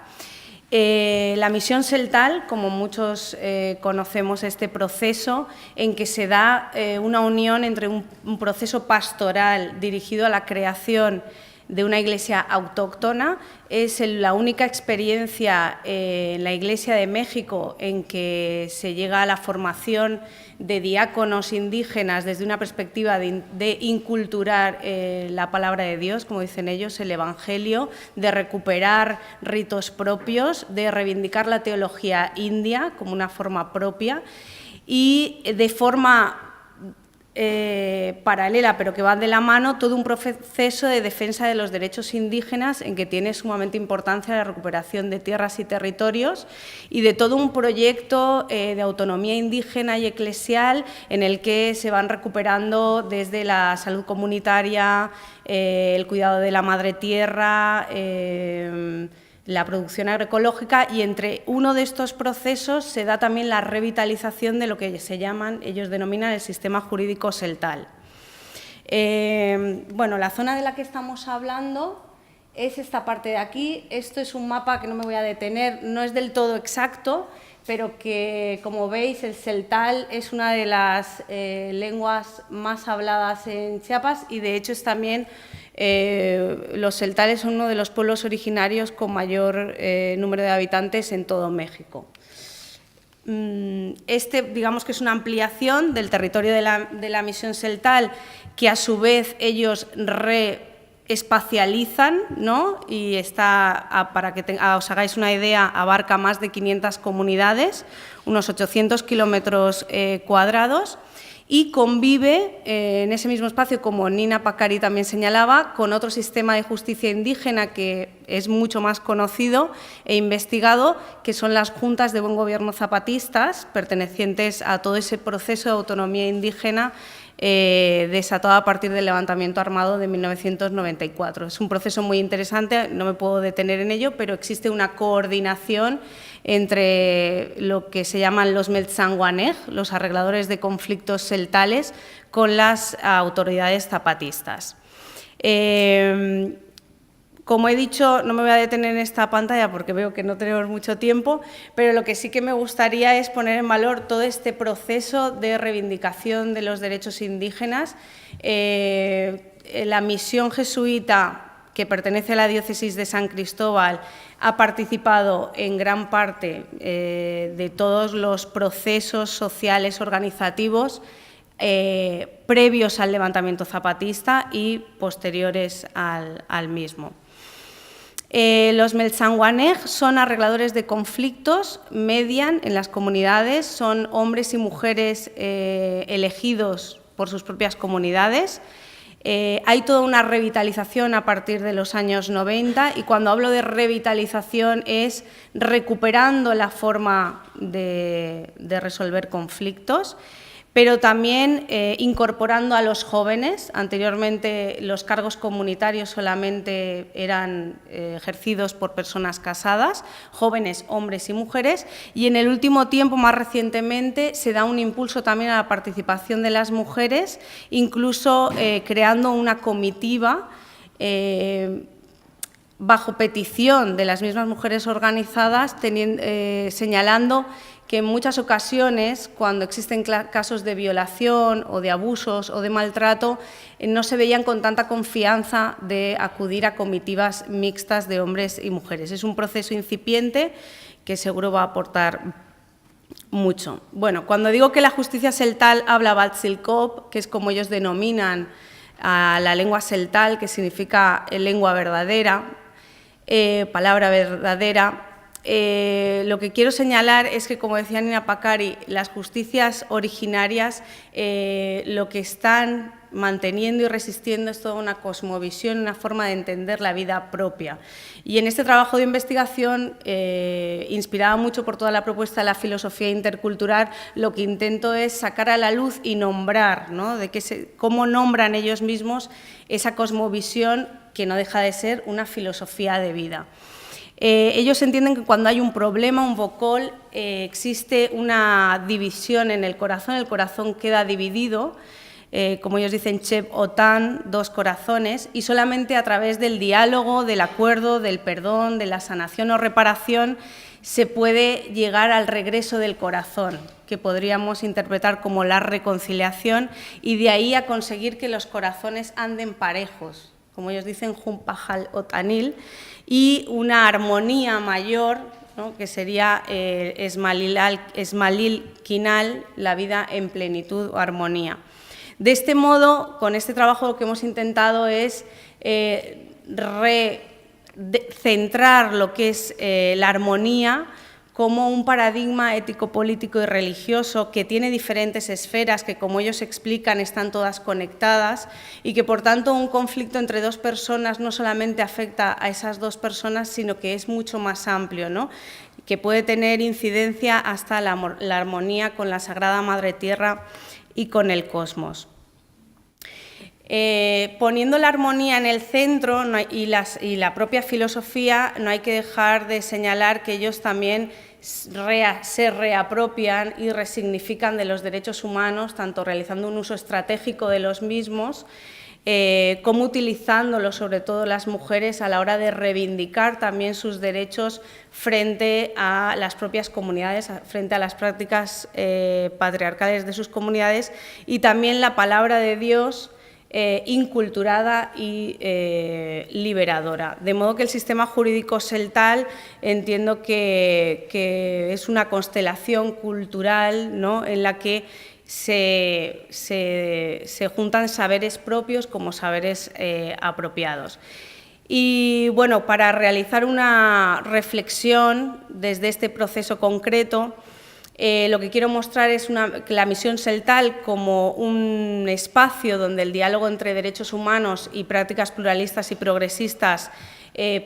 La misión celtal, como muchos conocemos este proceso, en que se da una unión entre un proceso pastoral dirigido a la creación de una iglesia autóctona. Es la única experiencia en la Iglesia de México en que se llega a la formación de diáconos indígenas desde una perspectiva de inculturar la palabra de Dios, como dicen ellos, el Evangelio, de recuperar ritos propios, de reivindicar la teología india como una forma propia y de forma paralela, pero que va de la mano, todo un proceso de defensa de los derechos indígenas en que tiene sumamente importancia la recuperación de tierras y territorios y de todo un proyecto de autonomía indígena y eclesial en el que se van recuperando desde la salud comunitaria, el cuidado de la madre tierra, la producción agroecológica, y entre uno de estos procesos se da también la revitalización de lo que ellos denominan el sistema jurídico celtal. Bueno, la zona de la que estamos hablando es esta parte de aquí. Esto es un mapa que no me voy a detener, no es del todo exacto, pero que, como veis, el celtal es una de las lenguas más habladas en Chiapas, y de hecho es también, los celtales son uno de los pueblos originarios con mayor número de habitantes en todo México. Digamos que es una ampliación del territorio de la misión celtal, que a su vez ellos espacializan, ¿no? Y está, para que os hagáis una idea, abarca más de 500 comunidades, unos 800 kilómetros cuadrados, y convive en ese mismo espacio, como Nina Pacari también señalaba, con otro sistema de justicia indígena que es mucho más conocido e investigado, que son las juntas de buen gobierno zapatistas, pertenecientes a todo ese proceso de autonomía indígena desatado a partir del levantamiento armado de 1994. Es un proceso muy interesante, no me puedo detener en ello, pero existe una coordinación entre lo que se llaman los Meltzanguaneg, los arregladores de conflictos celtales, con las autoridades zapatistas. Como he dicho, no me voy a detener en esta pantalla porque veo que no tenemos mucho tiempo, pero lo que sí que me gustaría es poner en valor todo este proceso de reivindicación de los derechos indígenas. La misión jesuita, que pertenece a la diócesis de San Cristóbal, ha participado en gran parte de todos los procesos sociales organizativos previos al levantamiento zapatista y posteriores al mismo. Los Meltzanguaneg son arregladores de conflictos, median en las comunidades, son hombres y mujeres elegidos por sus propias comunidades. Hay toda una revitalización a partir de los años 90, y cuando hablo de revitalización es recuperando la forma de resolver conflictos, pero también incorporando a los jóvenes. Anteriormente los cargos comunitarios solamente eran ejercidos por personas casadas, jóvenes, hombres y mujeres, y en el último tiempo, más recientemente, se da un impulso también a la participación de las mujeres, incluso creando una comitiva bajo petición de las mismas mujeres organizadas, señalando que en muchas ocasiones, cuando existen casos de violación o de abusos o de maltrato, no se veían con tanta confianza de acudir a comitivas mixtas de hombres y mujeres. Es un proceso incipiente que seguro va a aportar mucho. Bueno, cuando digo que la justicia celtal habla Batsilkop, que es como ellos denominan a la lengua celtal, que significa lengua verdadera, palabra verdadera, lo que quiero señalar es que, como decía Nina Pacari, las justicias originarias lo que están manteniendo y resistiendo es toda una cosmovisión, una forma de entender la vida propia. Y en este trabajo de investigación, inspirada mucho por toda la propuesta de la filosofía intercultural, lo que intento es sacar a la luz y nombrar, ¿no?, cómo nombran ellos mismos esa cosmovisión que no deja de ser una filosofía de vida. Ellos entienden que cuando hay un problema, un bocol, existe una división en el corazón queda dividido, como ellos dicen, Cheb Otan, dos corazones, y solamente a través del diálogo, del acuerdo, del perdón, de la sanación o reparación, se puede llegar al regreso del corazón, que podríamos interpretar como la reconciliación, y de ahí a conseguir que los corazones anden parejos, como ellos dicen, Jumpajal Otanil, y una armonía mayor, ¿no?, que sería Esmalil Kinal, la vida en plenitud o armonía. De este modo, con este trabajo lo que hemos intentado es centrar lo que es la armonía como un paradigma ético, político y religioso que tiene diferentes esferas que, como ellos explican, están todas conectadas, y que, por tanto, un conflicto entre dos personas no solamente afecta a esas dos personas, sino que es mucho más amplio, ¿no?, que puede tener incidencia hasta la armonía con la Sagrada Madre Tierra y con el cosmos. Poniendo la armonía en el centro y la propia filosofía, no hay que dejar de señalar que ellos también se reapropian y resignifican de los derechos humanos, tanto realizando un uso estratégico de los mismos, como utilizándolos, sobre todo las mujeres, a la hora de reivindicar también sus derechos frente a las propias comunidades, frente a las prácticas patriarcales de sus comunidades, y también la palabra de Dios inculturada y liberadora. De modo que el sistema jurídico celtal entiendo que es una constelación cultural, ¿no?, en la que se juntan saberes propios como saberes apropiados. Y bueno, para realizar una reflexión desde este proceso concreto, lo que quiero mostrar es la misión celtal como un espacio donde el diálogo entre derechos humanos y prácticas pluralistas y progresistas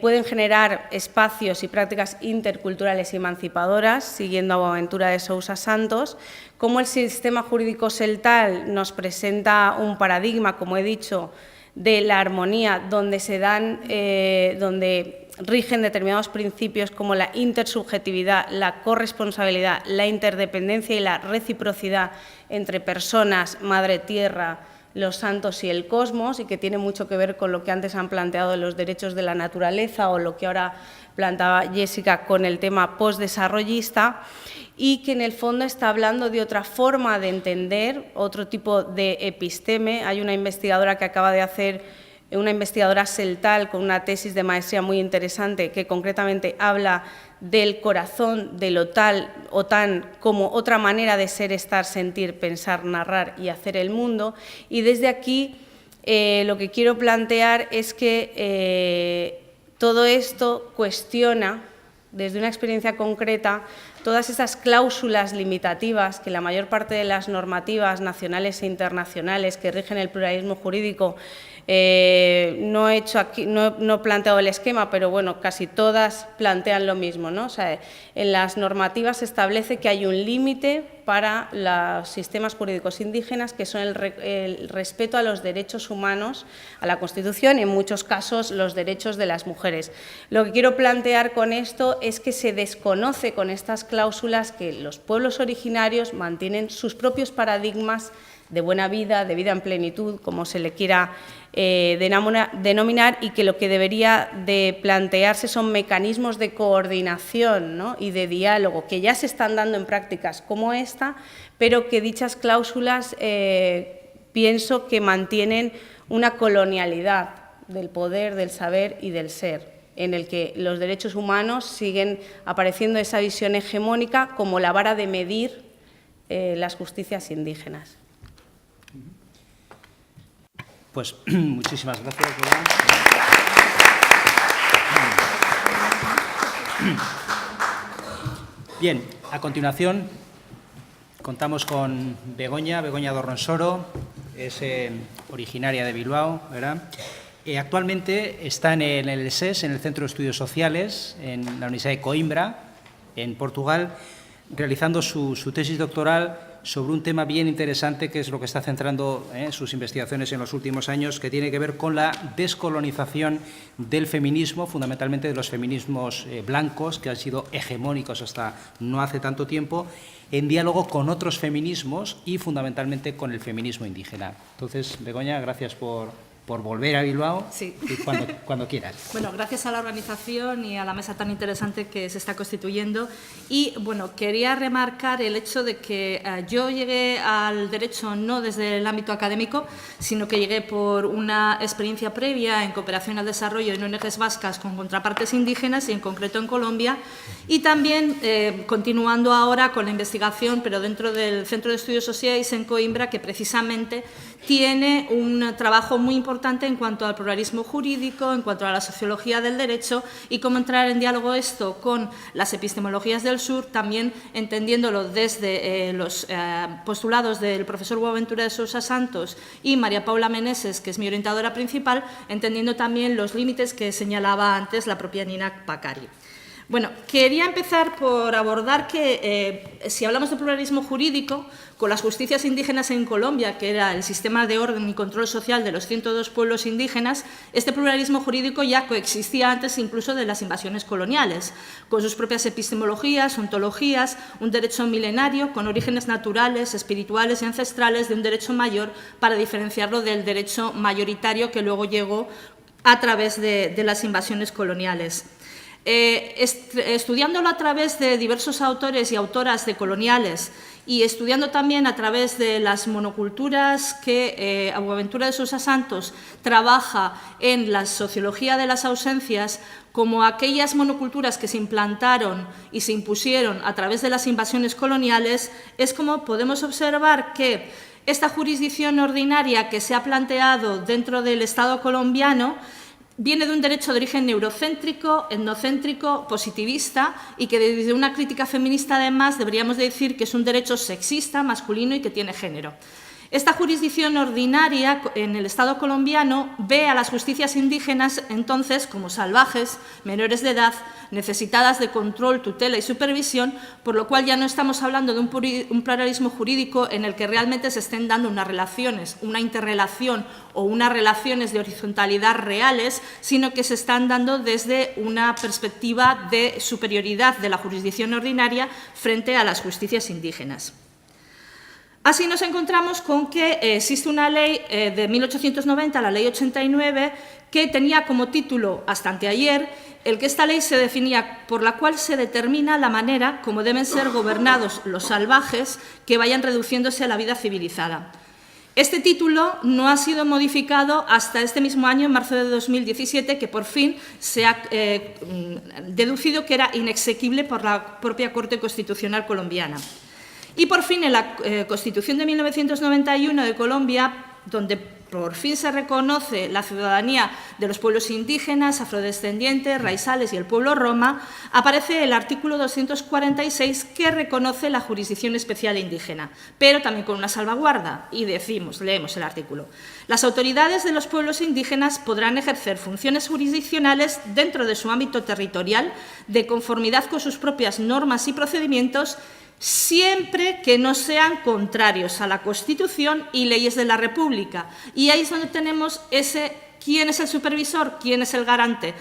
pueden generar espacios y prácticas interculturales y emancipadoras, siguiendo a Boaventura de Sousa Santos, cómo el sistema jurídico celtal nos presenta un paradigma, como he dicho, de la armonía, donde rigen determinados principios como la intersubjetividad, la corresponsabilidad, la interdependencia y la reciprocidad entre personas, madre tierra, los santos y el cosmos, y que tiene mucho que ver con lo que antes han planteado de los derechos de la naturaleza o lo que ahora planteaba Jessica con el tema postdesarrollista, y que en el fondo está hablando de otra forma de entender, otro tipo de episteme. Hay una investigadora que acaba de hacer, una investigadora celtal con una tesis de maestría muy interesante que concretamente habla del corazón, del OTAN como otra manera de ser, estar, sentir, pensar, narrar y hacer el mundo. Y desde aquí lo que quiero plantear es que todo esto cuestiona, desde una experiencia concreta, todas esas cláusulas limitativas que la mayor parte de las normativas nacionales e internacionales que rigen el pluralismo jurídico, no he planteado el esquema, pero bueno, casi todas plantean lo mismo, ¿no? O sea, en las normativas se establece que hay un límite para los sistemas jurídicos indígenas, que son el respeto a los derechos humanos, a la Constitución y, en muchos casos, los derechos de las mujeres. Lo que quiero plantear con esto es que se desconoce con estas cláusulas que los pueblos originarios mantienen sus propios paradigmas de buena vida, de vida en plenitud, como se le quiera denominar, y que lo que debería de plantearse son mecanismos de coordinación, ¿no?, y de diálogo, que ya se están dando en prácticas como esta, pero que dichas cláusulas pienso que mantienen una colonialidad del poder, del saber y del ser, en el que los derechos humanos siguen apareciendo esa visión hegemónica como la vara de medir las justicias indígenas. Pues muchísimas gracias, Begoña. Bien, a continuación contamos con Begoña Dorronsoro, es originaria de Bilbao, ¿verdad? Actualmente está en el SES, en el Centro de Estudios Sociales, en la Universidad de Coimbra, en Portugal, realizando su tesis doctoral sobre un tema bien interesante, que es lo que está centrando sus investigaciones en los últimos años, que tiene que ver con la descolonización del feminismo, fundamentalmente de los feminismos blancos, que han sido hegemónicos hasta no hace tanto tiempo, en diálogo con otros feminismos y fundamentalmente con el feminismo indígena. Entonces, Begoña, gracias por volver a Bilbao. Sí. Y cuando quieras. Bueno, gracias a la organización y a la mesa tan interesante que se está constituyendo. Y bueno, quería remarcar el hecho de que yo llegué al derecho no desde el ámbito académico, sino que llegué por una experiencia previa en cooperación al desarrollo en ONGs vascas con contrapartes indígenas y en concreto en Colombia. Y también continuando ahora con la investigación, pero dentro del Centro de Estudios Sociales en Coimbra, que precisamente tiene un trabajo muy importante en cuanto al pluralismo jurídico, en cuanto a la sociología del derecho y cómo entrar en diálogo esto con las epistemologías del sur, también entendiéndolo desde los postulados del profesor Boaventura de Sousa Santos y María Paula Meneses, que es mi orientadora principal, entendiendo también los límites que señalaba antes la propia Nina Pacari. Bueno, quería empezar por abordar que si hablamos de pluralismo jurídico, con las justicias indígenas en Colombia, que era el sistema de orden y control social de los 102 pueblos indígenas, este pluralismo jurídico ya coexistía antes incluso de las invasiones coloniales, con sus propias epistemologías, ontologías, un derecho milenario con orígenes naturales, espirituales y ancestrales de un derecho mayor para diferenciarlo del derecho mayoritario que luego llegó a través de las invasiones coloniales. Estudiándolo a través de diversos autores y autoras decoloniales y estudiando también a través de las monoculturas que Boaventura de Sousa Santos trabaja en la sociología de las ausencias, como aquellas monoculturas que se implantaron y se impusieron a través de las invasiones coloniales, es como podemos observar que esta jurisdicción ordinaria que se ha planteado dentro del Estado colombiano viene de un derecho de origen neurocéntrico, etnocéntrico, positivista y que desde una crítica feminista además deberíamos decir que es un derecho sexista, masculino y que tiene género. Esta jurisdicción ordinaria en el Estado colombiano ve a las justicias indígenas entonces como salvajes, menores de edad, necesitadas de control, tutela y supervisión, por lo cual ya no estamos hablando de un pluralismo jurídico en el que realmente se estén dando unas relaciones, una interrelación o unas relaciones de horizontalidad reales, sino que se están dando desde una perspectiva de superioridad de la jurisdicción ordinaria frente a las justicias indígenas. Así nos encontramos con que existe una ley de 1890, la Ley 89, que tenía como título, hasta anteayer, el que esta ley se definía por la cual se determina la manera como deben ser gobernados los salvajes que vayan reduciéndose a la vida civilizada. Este título no ha sido modificado hasta este mismo año, en marzo de 2017, que por fin se ha deducido que era inexequible por la propia Corte Constitucional colombiana. Y por fin en la Constitución de 1991 de Colombia, donde por fin se reconoce la ciudadanía de los pueblos indígenas, afrodescendientes, raizales y el pueblo roma, aparece el artículo 246 que reconoce la jurisdicción especial indígena, pero también con una salvaguarda, y leemos el artículo. Las autoridades de los pueblos indígenas podrán ejercer funciones jurisdiccionales dentro de su ámbito territorial, de conformidad con sus propias normas y procedimientos, siempre que no sean contrarios a la Constitución y leyes de la República. Y ahí es donde tenemos quién es el supervisor, quién es el garante.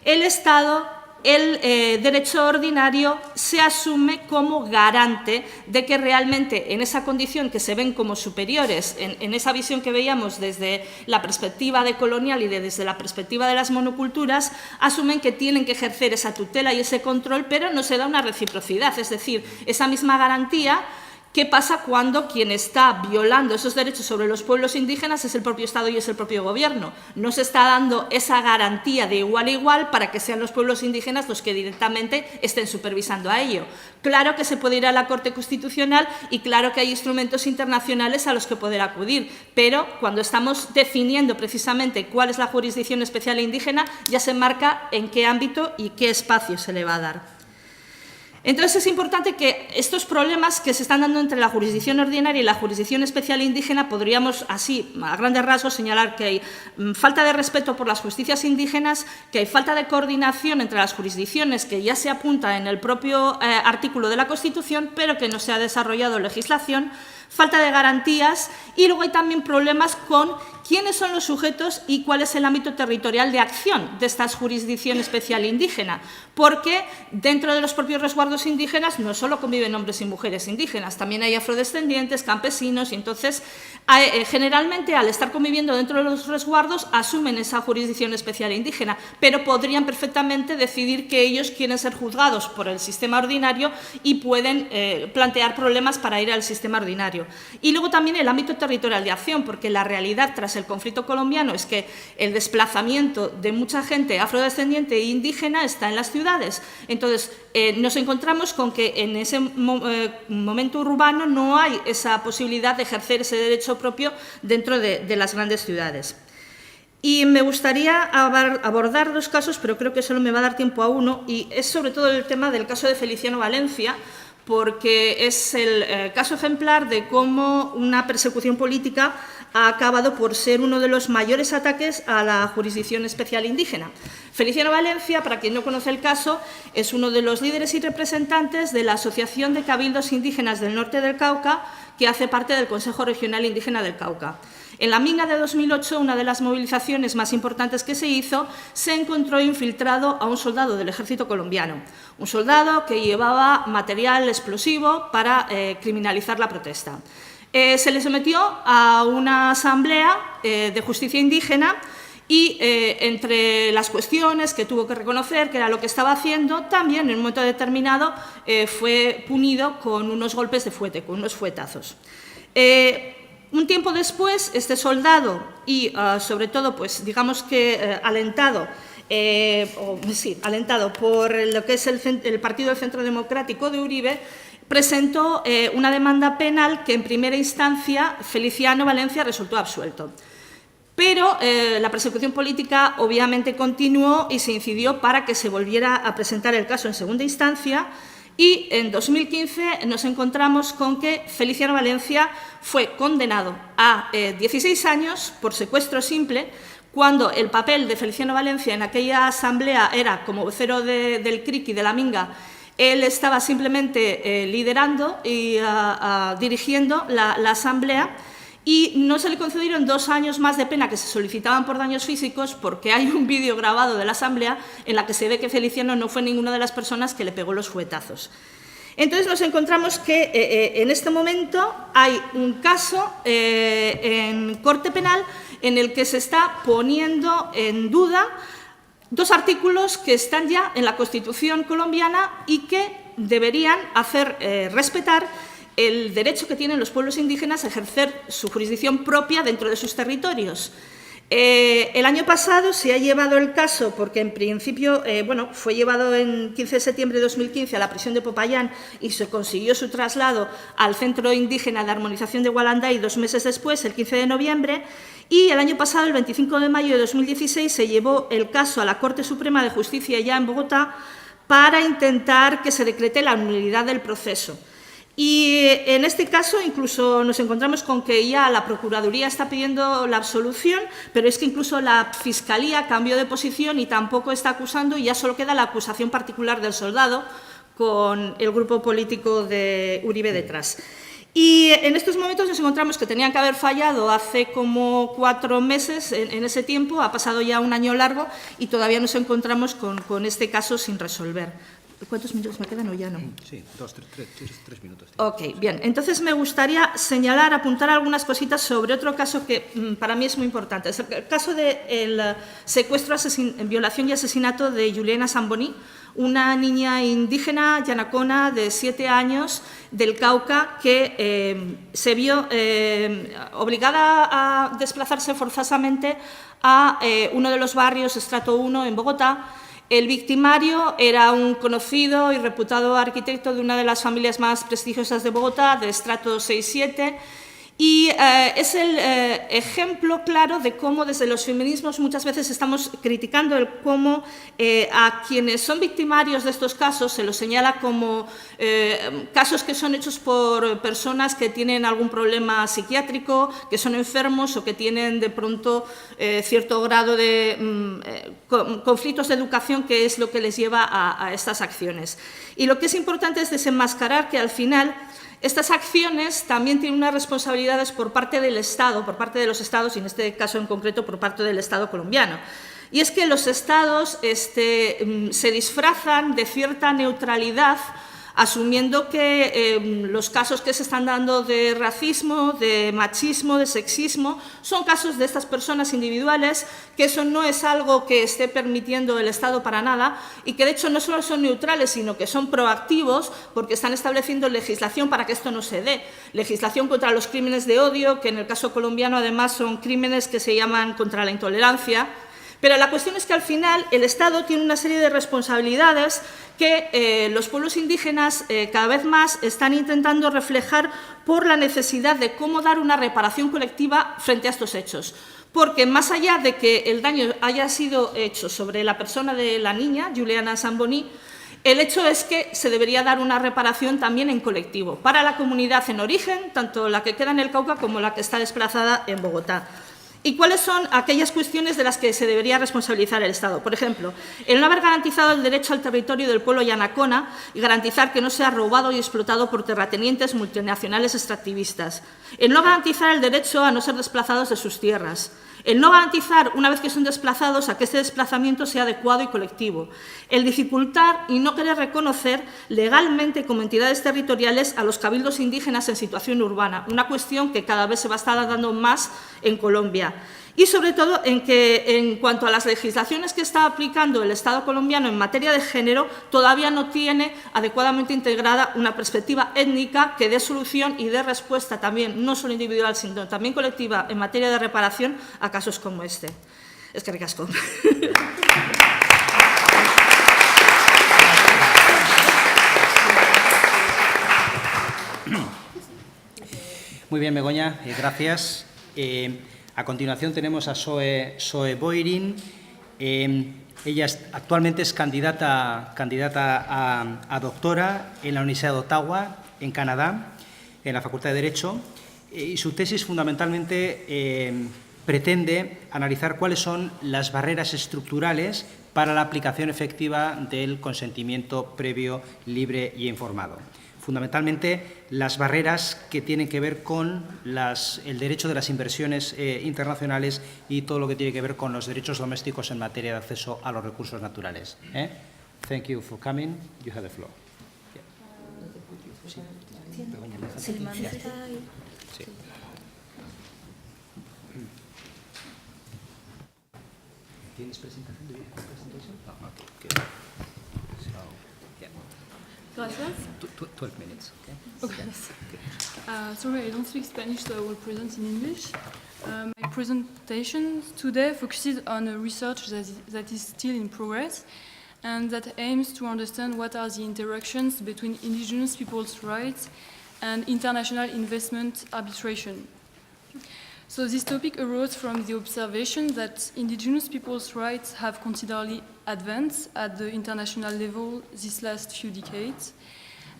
El Estado, el derecho ordinario se asume como garante de que realmente en esa condición que se ven como superiores, en esa visión que veíamos desde la perspectiva decolonial y desde la perspectiva de las monoculturas, asumen que tienen que ejercer esa tutela y ese control, pero no se da una reciprocidad, es decir, esa misma garantía. ¿Qué pasa cuando quien está violando esos derechos sobre los pueblos indígenas es el propio Estado y es el propio Gobierno? No se está dando esa garantía de igual a igual para que sean los pueblos indígenas los que directamente estén supervisando a ello. Claro que se puede ir a la Corte Constitucional y claro que hay instrumentos internacionales a los que poder acudir, pero cuando estamos definiendo precisamente cuál es la jurisdicción especial indígena, ya se marca en qué ámbito y qué espacio se le va a dar. Entonces, es importante que estos problemas que se están dando entre la jurisdicción ordinaria y la jurisdicción especial indígena, podríamos así, a grandes rasgos, señalar que hay falta de respeto por las justicias indígenas, que hay falta de coordinación entre las jurisdicciones, que ya se apunta en el propio artículo de la Constitución, pero que no se ha desarrollado legislación, falta de garantías y luego hay también problemas con quiénes son los sujetos y cuál es el ámbito territorial de acción de esta jurisdicción especial indígena, porque dentro de los propios resguardos indígenas no solo conviven hombres y mujeres indígenas, también hay afrodescendientes, campesinos y entonces generalmente al estar conviviendo dentro de los resguardos asumen esa jurisdicción especial indígena, pero podrían perfectamente decidir que ellos quieren ser juzgados por el sistema ordinario y pueden plantear problemas para ir al sistema ordinario. Y luego también el ámbito territorial de acción, porque la realidad tras el conflicto colombiano es que el desplazamiento de mucha gente afrodescendiente e indígena está en las ciudades. Entonces, nos encontramos con que en ese momento urbano no hay esa posibilidad de ejercer ese derecho propio dentro de las grandes ciudades. Y me gustaría abordar dos casos, pero creo que solo me va a dar tiempo a uno, y es sobre todo el tema del caso de Feliciano Valencia, porque es el caso ejemplar de cómo una persecución política ha acabado por ser uno de los mayores ataques a la jurisdicción especial indígena. Feliciano Valencia, para quien no conoce el caso, es uno de los líderes y representantes de la Asociación de Cabildos Indígenas del Norte del Cauca, que hace parte del Consejo Regional Indígena del Cauca. En la Minga de 2008, una de las movilizaciones más importantes que se hizo, se encontró infiltrado a un soldado del ejército colombiano, un soldado que llevaba material explosivo para criminalizar la protesta. Se le sometió a una asamblea de justicia indígena y entre las cuestiones que tuvo que reconocer que era lo que estaba haciendo, también en un momento determinado fue punido con unos golpes de fuete, con unos fuetazos. Un tiempo después, este soldado y, sobre todo, pues, digamos que alentado por lo que es el Partido del Centro Democrático de Uribe, presentó una demanda penal que, en primera instancia, Feliciano Valencia resultó absuelto. Pero la persecución política obviamente continuó y se incidió para que se volviera a presentar el caso en segunda instancia, y en 2015 nos encontramos con que Feliciano Valencia fue condenado a 16 años por secuestro simple, cuando el papel de Feliciano Valencia en aquella asamblea era como vocero del CRIC y de la Minga. Él estaba simplemente liderando y dirigiendo la asamblea, y no se le concedieron 2 años más de pena que se solicitaban por daños físicos, porque hay un vídeo grabado de la asamblea en la que se ve que Feliciano no fue ninguna de las personas que le pegó los fuetazos. Entonces nos encontramos que en este momento hay un caso en Corte Penal en el que se está poniendo en duda 2 artículos que están ya en la Constitución colombiana y que deberían hacer respetar el derecho que tienen los pueblos indígenas a ejercer su jurisdicción propia dentro de sus territorios. El año pasado se ha llevado el caso, porque en principio fue llevado en 15 de septiembre de 2015 a la prisión de Popayán y se consiguió su traslado al Centro Indígena de Armonización de Gualanday 2 meses después, el 15 de noviembre, y el año pasado, el 25 de mayo de 2016, se llevó el caso a la Corte Suprema de Justicia ya en Bogotá para intentar que se decrete la nulidad del proceso. Y en este caso incluso nos encontramos con que ya la Procuraduría está pidiendo la absolución, pero es que incluso la Fiscalía cambió de posición y tampoco está acusando, y ya solo queda la acusación particular del soldado con el grupo político de Uribe detrás. Y en estos momentos nos encontramos que tenían que haber fallado hace como 4 meses en ese tiempo, ha pasado ya un año largo y todavía nos encontramos con este caso sin resolver. ¿Cuántos minutos me quedan o ya no? Sí, 3 minutos. Ok, bien. Entonces me gustaría señalar, apuntar algunas cositas sobre otro caso que para mí es muy importante. Es el caso del secuestro, violación y asesinato de Juliana Zamboni, una niña indígena yanacona de 7 años del Cauca que se vio obligada a desplazarse forzosamente a uno de los barrios estrato 1 en Bogotá. El victimario era un conocido y reputado arquitecto de una de las familias más prestigiosas de Bogotá, de estrato 6-7, y es el ejemplo claro de cómo desde los feminismos muchas veces estamos criticando el cómo a quienes son victimarios de estos casos se los señala como casos que son hechos por personas que tienen algún problema psiquiátrico, que son enfermos o que tienen de pronto cierto grado de conflictos de educación, que es lo que les lleva a estas acciones. Y lo que es importante es desenmascarar que al final estas acciones también tienen unas responsabilidades por parte del Estado, por parte de los Estados, y en este caso en concreto por parte del Estado colombiano. Y es que los Estados se disfrazan de cierta neutralidad, asumiendo que los casos que se están dando de racismo, de machismo, de sexismo, son casos de estas personas individuales, que eso no es algo que esté permitiendo el Estado para nada, y que de hecho no solo son neutrales, sino que son proactivos, porque están estableciendo legislación para que esto no se dé. Legislación contra los crímenes de odio, que en el caso colombiano además son crímenes que se llaman contra la intolerancia. Pero la cuestión es que al final el Estado tiene una serie de responsabilidades que los pueblos indígenas cada vez más están intentando reflejar por la necesidad de cómo dar una reparación colectiva frente a estos hechos. Porque más allá de que el daño haya sido hecho sobre la persona de la niña, Juliana Zamboni, El hecho es que se debería dar una reparación también en colectivo, para la comunidad en origen, tanto la que queda en el Cauca como la que está desplazada en Bogotá. ¿Y cuáles son aquellas cuestiones de las que se debería responsabilizar el Estado? Por ejemplo, el no haber garantizado el derecho al territorio del pueblo Yanacona y garantizar que no sea robado y explotado por terratenientes multinacionales extractivistas. El no garantizar el derecho a no ser desplazados de sus tierras. El no garantizar, una vez que son desplazados, a que ese desplazamiento sea adecuado y colectivo. El dificultar y no querer reconocer legalmente como entidades territoriales a los cabildos indígenas en situación urbana, una cuestión que cada vez se va a estar dando más en Colombia. Y sobre todo en cuanto a las legislaciones que está aplicando el Estado colombiano en materia de género, todavía no tiene adecuadamente integrada una perspectiva étnica que dé solución y dé respuesta también, no solo individual, sino también colectiva en materia de reparación a casos como este. Es que ricasco. Muy bien, Begoña, gracias. A continuación tenemos a Zoe Boyrin. Ella actualmente es candidata a doctora en la Universidad de Ottawa, en Canadá, en la Facultad de Derecho, y su tesis fundamentalmente pretende analizar cuáles son las barreras estructurales para la aplicación efectiva del consentimiento previo, libre y informado. Fundamentalmente, las barreras que tienen que ver con el derecho de las inversiones internacionales y todo lo que tiene que ver con los derechos domésticos en materia de acceso a los recursos naturales. Thank you for coming. You have the floor. Sí. ¿Tienes presentación? ¿Do you have a presentation? No, okay. Gracias. 12 minutes. Okay. Sorry, I don't speak Spanish, so I will present in English. My presentation today focuses on a research that is still in progress and that aims to understand what are the interactions between indigenous people's rights and international investment arbitration. So this topic arose from the observation that indigenous people's rights have considerably advanced at the international level these last few decades.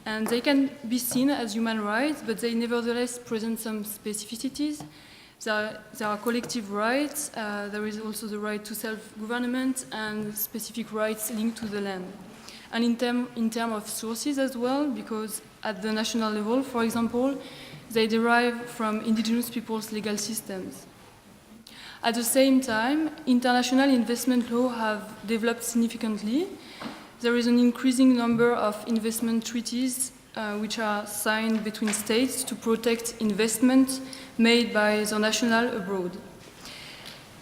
And they can be seen as human rights, but they nevertheless present some specificities. There are collective rights, there is also the right to self-government and specific rights linked to the land. And in terms of sources as well, because at the national level, for example, they derive from indigenous people's legal systems. At the same time, international investment law have developed significantly. There is an increasing number of investment treaties which are signed between states to protect investment made by the national abroad.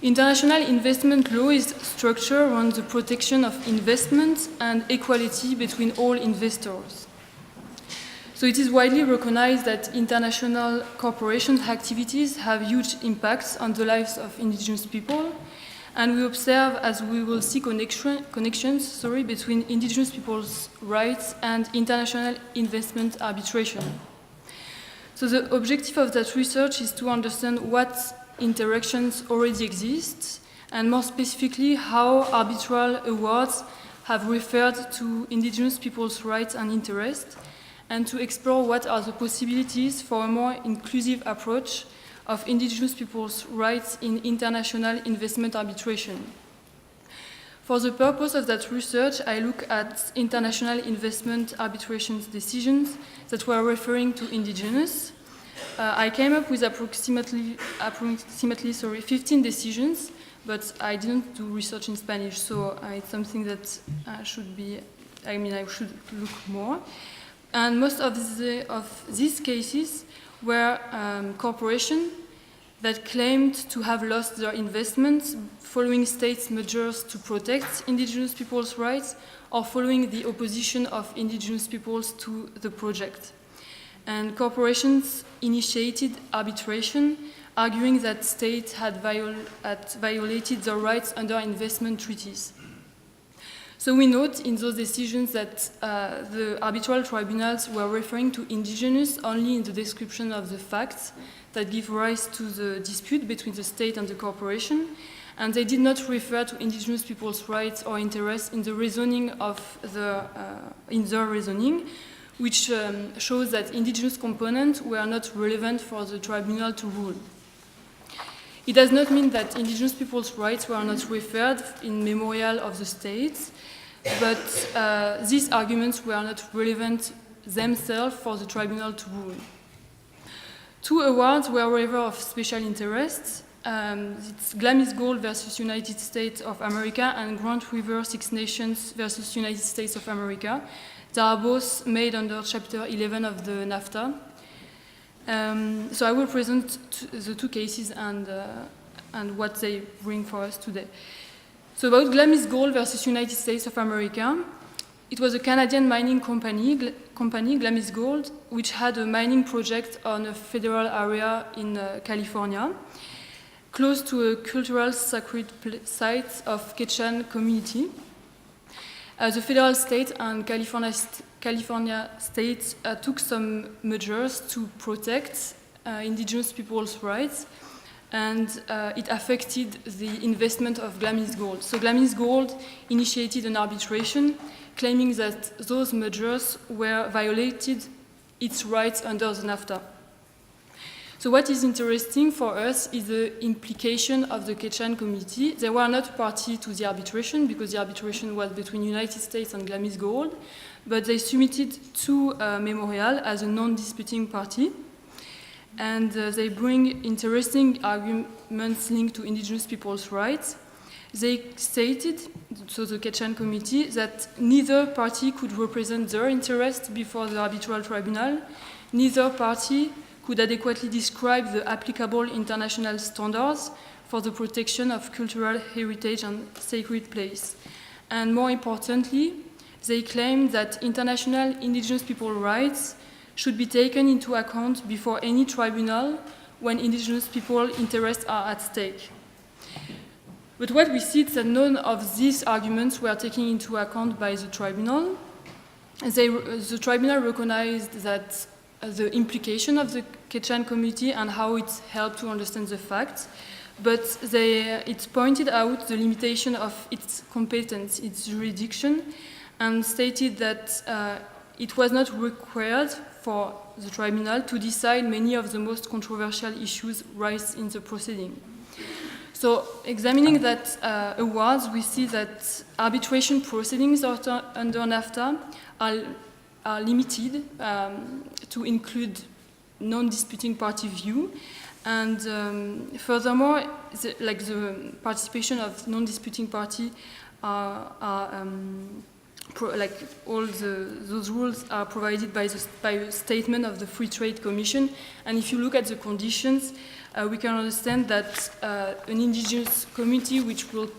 International investment law is structured around the protection of investment and equality between all investors. So it is widely recognized that international corporations' activities have huge impacts on the lives of indigenous people, and we observe, as we will see, connections between indigenous people's rights and international investment arbitration. So the objective of that research is to understand what interactions already exist, and more specifically, how arbitral awards have referred to indigenous people's rights and interests, and to explore what are the possibilities for a more inclusive approach of indigenous people's rights in international investment arbitration. For the purpose of that research, I look at international investment arbitration decisions that were referring to indigenous. I came up with approximately 15 decisions, but I didn't do research in Spanish, so it's something that I should look more. And most of these cases were corporations that claimed to have lost their investments following states' measures to protect indigenous people's rights or following the opposition of indigenous peoples to the project. And corporations initiated arbitration, arguing that states had violated their rights under investment treaties. So we note in those decisions that the arbitral tribunals were referring to indigenous only in the description of the facts that give rise to the dispute between the state and the corporation, and they did not refer to indigenous people's rights or interests in the reasoning of in their reasoning, which shows that indigenous components were not relevant for the tribunal to rule. It does not mean that indigenous people's rights were not referred in memorial of the states, but these arguments were not relevant themselves for the tribunal to rule. 2 awards were, however, of special interest. It's Glamis Gold versus United States of America and Grand River Six Nations versus United States of America. They are both made under Chapter 11 of the NAFTA. So I will present the 2 cases and what they bring for us today. So about Glamis Gold versus United States of America, it was a Canadian mining company, Glamis Gold, which had a mining project on a federal area in California, close to a cultural sacred site of Quechan community. The federal state and California state took some measures to protect indigenous people's rights, and it affected the investment of Glamis Gold. So Glamis Gold initiated an arbitration claiming that those measures were violated its rights under the NAFTA. So what is interesting for us is the implication of the Quechan community. They were not party to the arbitration because the arbitration was between United States and Glamis Gold, but they submitted to Memorial as a non-disputing party. And they bring interesting arguments linked to indigenous people's rights. They stated, so the Quechan committee, that neither party could represent their interests before the arbitral tribunal, neither party could adequately describe the applicable international standards for the protection of cultural heritage and sacred place. And more importantly, they claimed that international indigenous people rights should be taken into account before any tribunal when indigenous people interests are at stake. But what we see is that none of these arguments were taken into account by the tribunal. The tribunal recognized that the implication of the Quechan community and how it helped to understand the facts, but it pointed out the limitation of its competence, its jurisdiction, and stated that it was not required for the tribunal to decide many of the most controversial issues raised in the proceeding. So, examining that awards, we see that arbitration proceedings under NAFTA are limited to include non-disputing party view, and furthermore, the participation of non-disputing party those rules are provided by a statement of the Free Trade Commission, and if you look at the conditions, we can understand that an indigenous community which will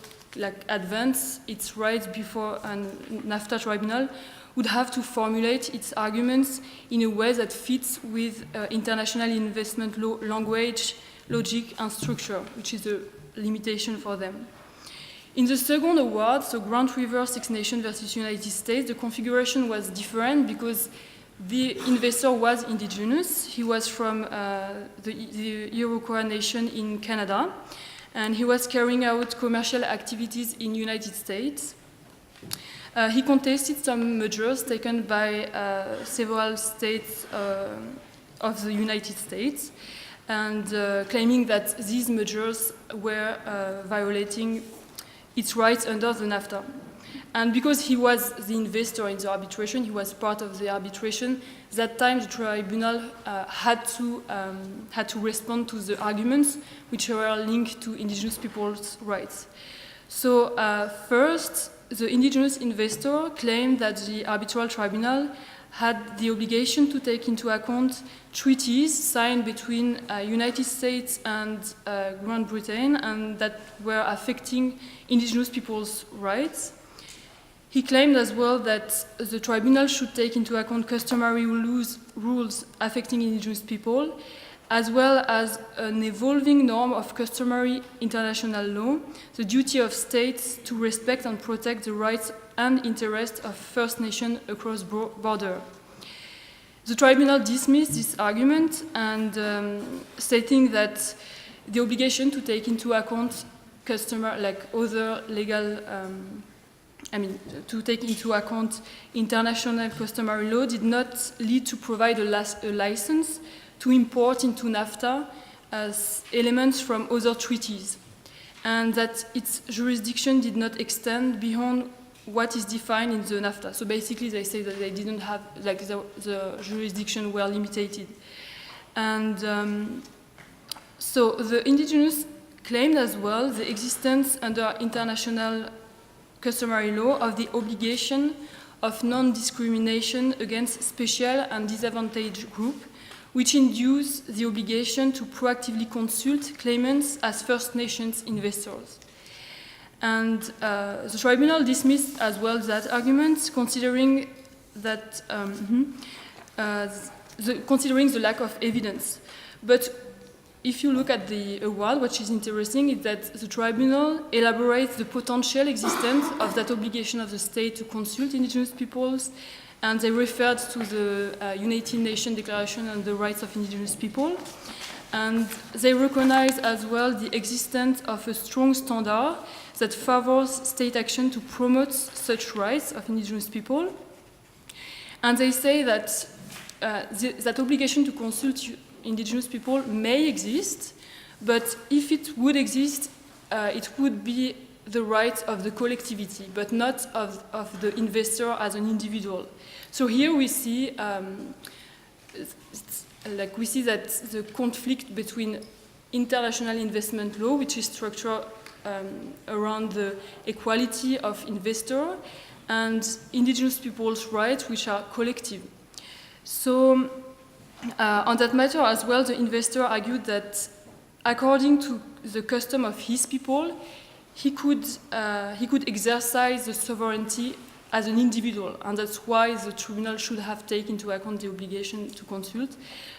advance its rights before a NAFTA tribunal would have to formulate its arguments in a way that fits with international investment law language, logic, and structure, which is a limitation for them. In the second award, so Grand River Six Nations versus United States, the configuration was different because the investor was indigenous. He was from the Iroquois Nation in Canada, and he was carrying out commercial activities in the United States. He contested some measures taken by several states of the United States, and claiming that these measures were violating its rights under the NAFTA. And because he was the investor in the arbitration, he was part of the arbitration, that time the tribunal had to respond to the arguments which were linked to indigenous people's rights. So first, the indigenous investor claimed that the arbitral tribunal had the obligation to take into account treaties signed between United States and Great Britain and that were affecting indigenous people's rights. He claimed as well that the tribunal should take into account customary rules affecting indigenous people, as well as an evolving norm of customary international law, the duty of states to respect and protect the rights and interests of First Nations across border. The tribunal dismissed this argument and stating that the obligation to take into account customer, like other legal, to take into account international customary law did not lead to provide a license to import into NAFTA as elements from other treaties, and that its jurisdiction did not extend beyond what is defined in the NAFTA. So basically they say that they didn't have, like the jurisdiction were limited. And so the indigenous claimed as well the existence under international customary law of the obligation of non-discrimination against special and disadvantaged groups, which induce the obligation to proactively consult claimants as First Nations investors. And the tribunal dismissed as well that argument, considering that considering the lack of evidence. But if you look at the award, what is interesting is that the tribunal elaborates the potential existence of that obligation of the state to consult indigenous peoples, and they referred to the United Nations Declaration on the Rights of Indigenous People. And they recognize as well the existence of a strong standard that favors state action to promote such rights of indigenous people. And they say that that obligation to consult indigenous people may exist, but if it would exist, it would be the right of the collectivity, but not of the investor as an individual. So here we see we see that the conflict between international investment law, which is structured around the equality of investor, and indigenous people's rights, which are collective. So on that matter as well, the investor argued that according to the custom of his people, he could exercise the sovereignty as an individual, and that's why the tribunal should have taken into account the obligation to consult.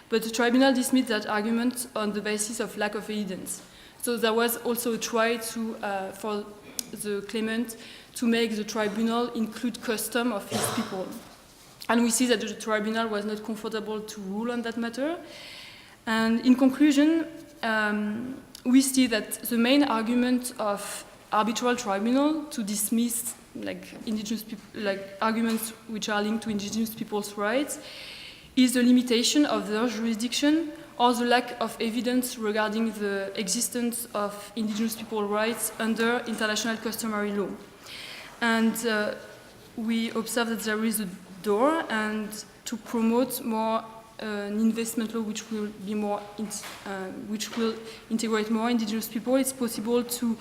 But the tribunal dismissed that argument on the basis of lack of evidence. So there was also a try for the claimant to make the tribunal include custom of his people. And we see that the tribunal was not comfortable to rule on that matter. And in conclusion, we see that the main argument of arbitral tribunal to dismiss indigenous people, arguments which are linked to indigenous people's rights, is the limitation of their jurisdiction or the lack of evidence regarding the existence of indigenous people's rights under international customary law. And we observe that there is a door, and to promote more an investment law which will be more, which will integrate more indigenous people, it's possible to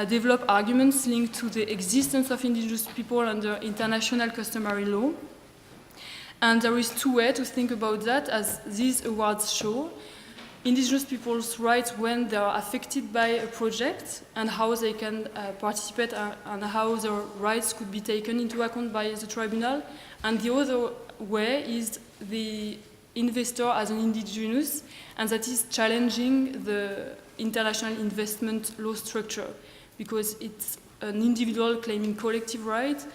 develop arguments linked to the existence of indigenous people under international customary law. And there is two ways to think about that, as these awards show. Indigenous people's rights when they are affected by a project, and how they can participate, and how their rights could be taken into account by the tribunal. And the other way is the investor as an indigenous, and that is challenging the international investment law structure, because it's an individual claiming collective rights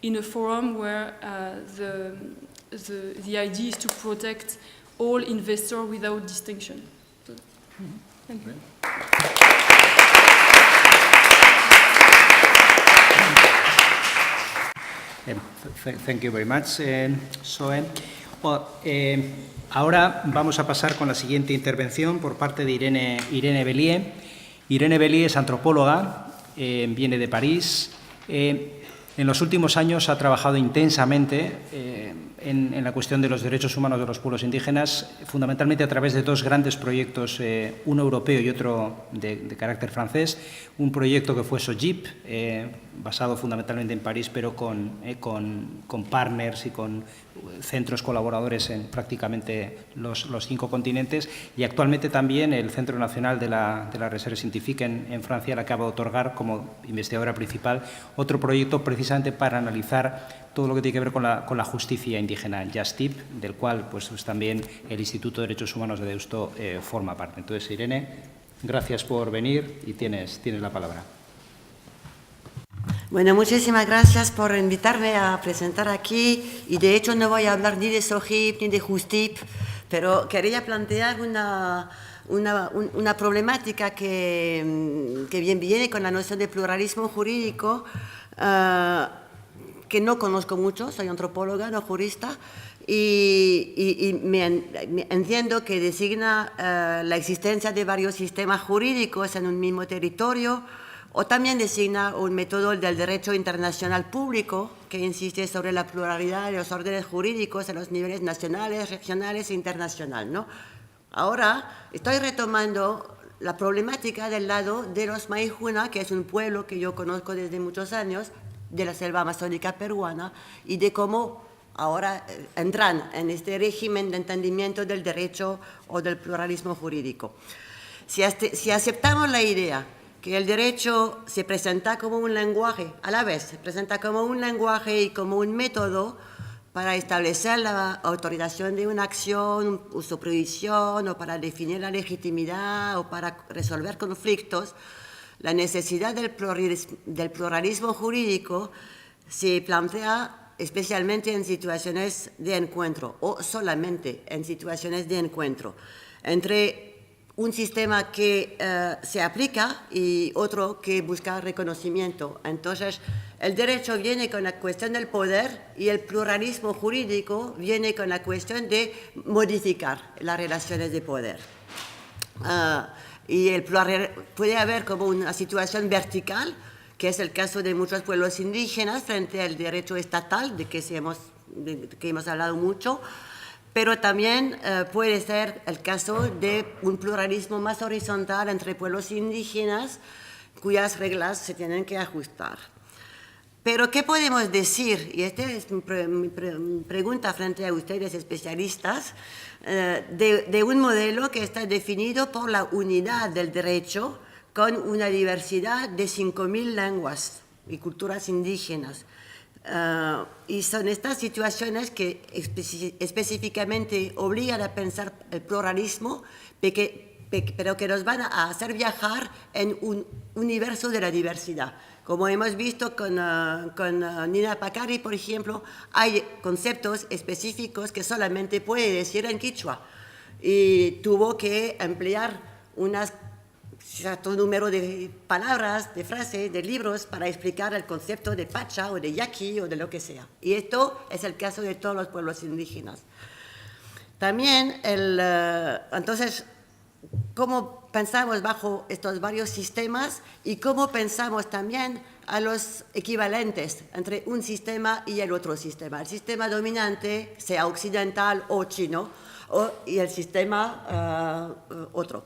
in a forum where the idea is to protect all investors without distinction. So, thank you. Thank you very much, Zoe. Ahora vamos a pasar con la siguiente intervención por parte de Irene Bellier. Irene Bellier es antropóloga, viene de París. En los últimos años ha trabajado intensamente en la cuestión de los derechos humanos de los pueblos indígenas, fundamentalmente a través de dos grandes proyectos, uno europeo y otro de carácter francés. Un proyecto que fue SOGIP, basado fundamentalmente en París, pero con partners y con centros colaboradores en prácticamente los 5 continentes, y actualmente también el Centro Nacional de la Recherche Scientifique en Francia le acaba de otorgar como investigadora principal otro proyecto precisamente para analizar todo lo que tiene que ver con la justicia indígena, JUSTIP, del cual pues también el Instituto de Derechos Humanos de Deusto forma parte. Entonces, Irene, gracias por venir y tienes la palabra. Bueno, muchísimas gracias por invitarme a presentar aquí, y de hecho no voy a hablar ni de SOGIP ni de JUSTIP, pero quería plantear una problemática que bien viene con la noción de pluralismo jurídico, que no conozco mucho, soy antropóloga, no jurista, y me entiendo que designa la existencia de varios sistemas jurídicos en un mismo territorio, o también designa un método del derecho internacional público que insiste sobre la pluralidad de los órdenes jurídicos a los niveles nacionales, regionales e internacional, ¿no? Ahora estoy retomando la problemática del lado de los Maijuna, que es un pueblo que yo conozco desde muchos años, de la selva amazónica peruana, y de cómo ahora entran en este régimen de entendimiento del derecho o del pluralismo jurídico. Si aceptamos la idea que el derecho se presenta como un lenguaje, a la vez se presenta como un lenguaje y como un método para establecer la autorización de una acción o su prohibición, o para definir la legitimidad, o para resolver conflictos, la necesidad del pluralismo jurídico se plantea especialmente en situaciones de encuentro, o solamente en situaciones de encuentro, entre un sistema que se aplica y otro que busca reconocimiento. Entonces, el derecho viene con la cuestión del poder y el pluralismo jurídico viene con la cuestión de modificar las relaciones de poder. Y puede haber como una situación vertical, que es el caso de muchos pueblos indígenas frente al derecho estatal, de que hemos hablado mucho, pero también puede ser el caso de un pluralismo más horizontal entre pueblos indígenas cuyas reglas se tienen que ajustar. Pero, ¿qué podemos decir? Y esta es mi pregunta frente a ustedes, especialistas, de un modelo que está definido por la unidad del derecho con una diversidad de 5.000 lenguas y culturas indígenas. Y son estas situaciones que específicamente obligan a pensar el pluralismo, pero que nos van a hacer viajar en un universo de la diversidad. Como hemos visto con Nina Pacari, por ejemplo, hay conceptos específicos que solamente puede decir en quichua y tuvo que emplear un cierto número de palabras, de frases, de libros para explicar el concepto de pacha o de yaqui o de lo que sea. Y esto es el caso de todos los pueblos indígenas. También, entonces, ¿cómo pensamos bajo estos varios sistemas y cómo pensamos también a los equivalentes entre un sistema y el otro sistema? El sistema dominante, sea occidental o chino, y el sistema otro.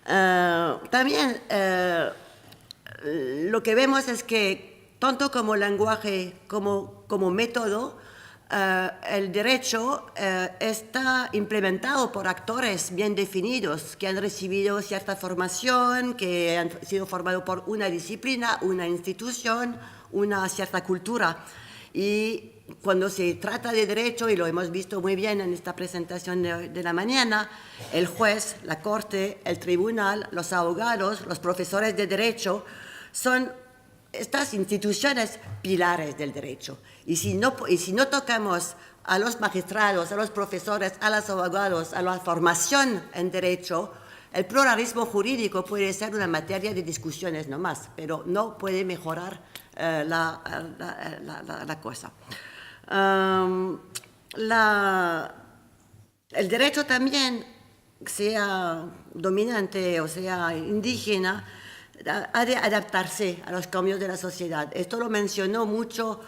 También lo que vemos es que tanto como lenguaje como método, el derecho está implementado por actores bien definidos que han recibido cierta formación, que han sido formados por una disciplina, una institución, una cierta cultura. Y cuando se trata de derecho, y lo hemos visto muy bien en esta presentación de la mañana, el juez, la corte, el tribunal, los abogados, los profesores de derecho, son estas instituciones pilares del derecho. Y si no tocamos a los magistrados, a los profesores, a los abogados, a la formación en derecho, el pluralismo jurídico puede ser una materia de discusiones nomás, pero no puede mejorar la cosa. El derecho también, sea dominante o sea indígena, ha de adaptarse a los cambios de la sociedad. Esto lo mencionó mucho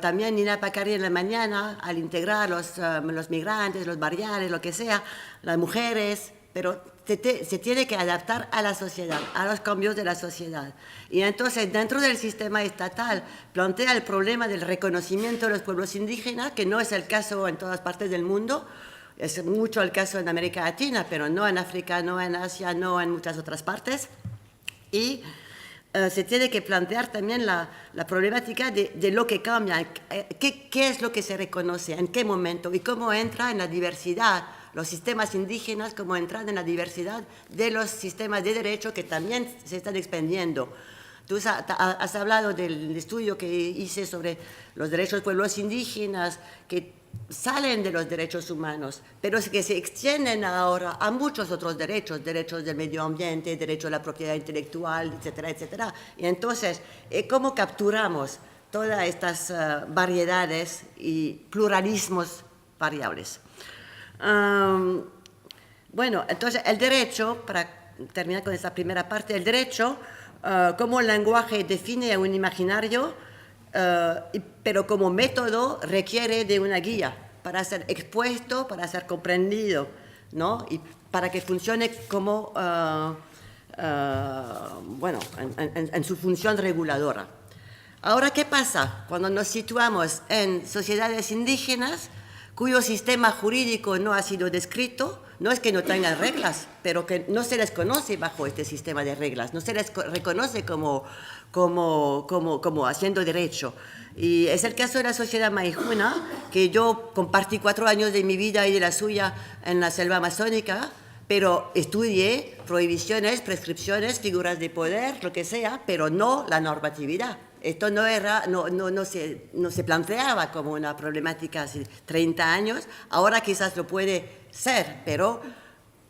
también Nina Pacari en la mañana, al integrar los migrantes, los barriales, lo que sea, las mujeres, pero se tiene que adaptar a la sociedad, a los cambios de la sociedad. Y entonces, dentro del sistema estatal, plantea el problema del reconocimiento de los pueblos indígenas, que no es el caso en todas partes del mundo, es mucho el caso en América Latina, pero no en África, no en Asia, no en muchas otras partes. Y se tiene que plantear también la problemática de lo que cambia, qué es lo que se reconoce, en qué momento, y cómo entra en la diversidad los sistemas indígenas, cómo entran en la diversidad de los sistemas de derecho que también se están expandiendo. Tú has hablado del estudio que hice sobre los derechos de pueblos indígenas, que salen de los derechos humanos, pero que se extienden ahora a muchos otros derechos, derechos del medio ambiente, derecho a la propiedad intelectual, etcétera, etcétera. Y entonces, ¿cómo capturamos todas estas variedades y pluralismos variables? Bueno, entonces el derecho, para terminar con esta primera parte, el derecho como lenguaje define un imaginario, pero como método requiere de una guía para ser expuesto, para ser comprendido, ¿no? Y para que funcione como, bueno, en su función reguladora. Ahora, ¿qué pasa cuando nos situamos en sociedades indígenas cuyo sistema jurídico no ha sido descrito? No es que no tengan reglas, pero que no se les conoce bajo este sistema de reglas, no se les reconoce como haciendo derecho. Y es el caso de la sociedad maijuna, que yo compartí 4 años de mi vida y de la suya en la selva amazónica, pero estudié prohibiciones, prescripciones, figuras de poder, lo que sea, pero no la normatividad. Esto no se planteaba como una problemática hace 30 años, ahora quizás lo puede ser, pero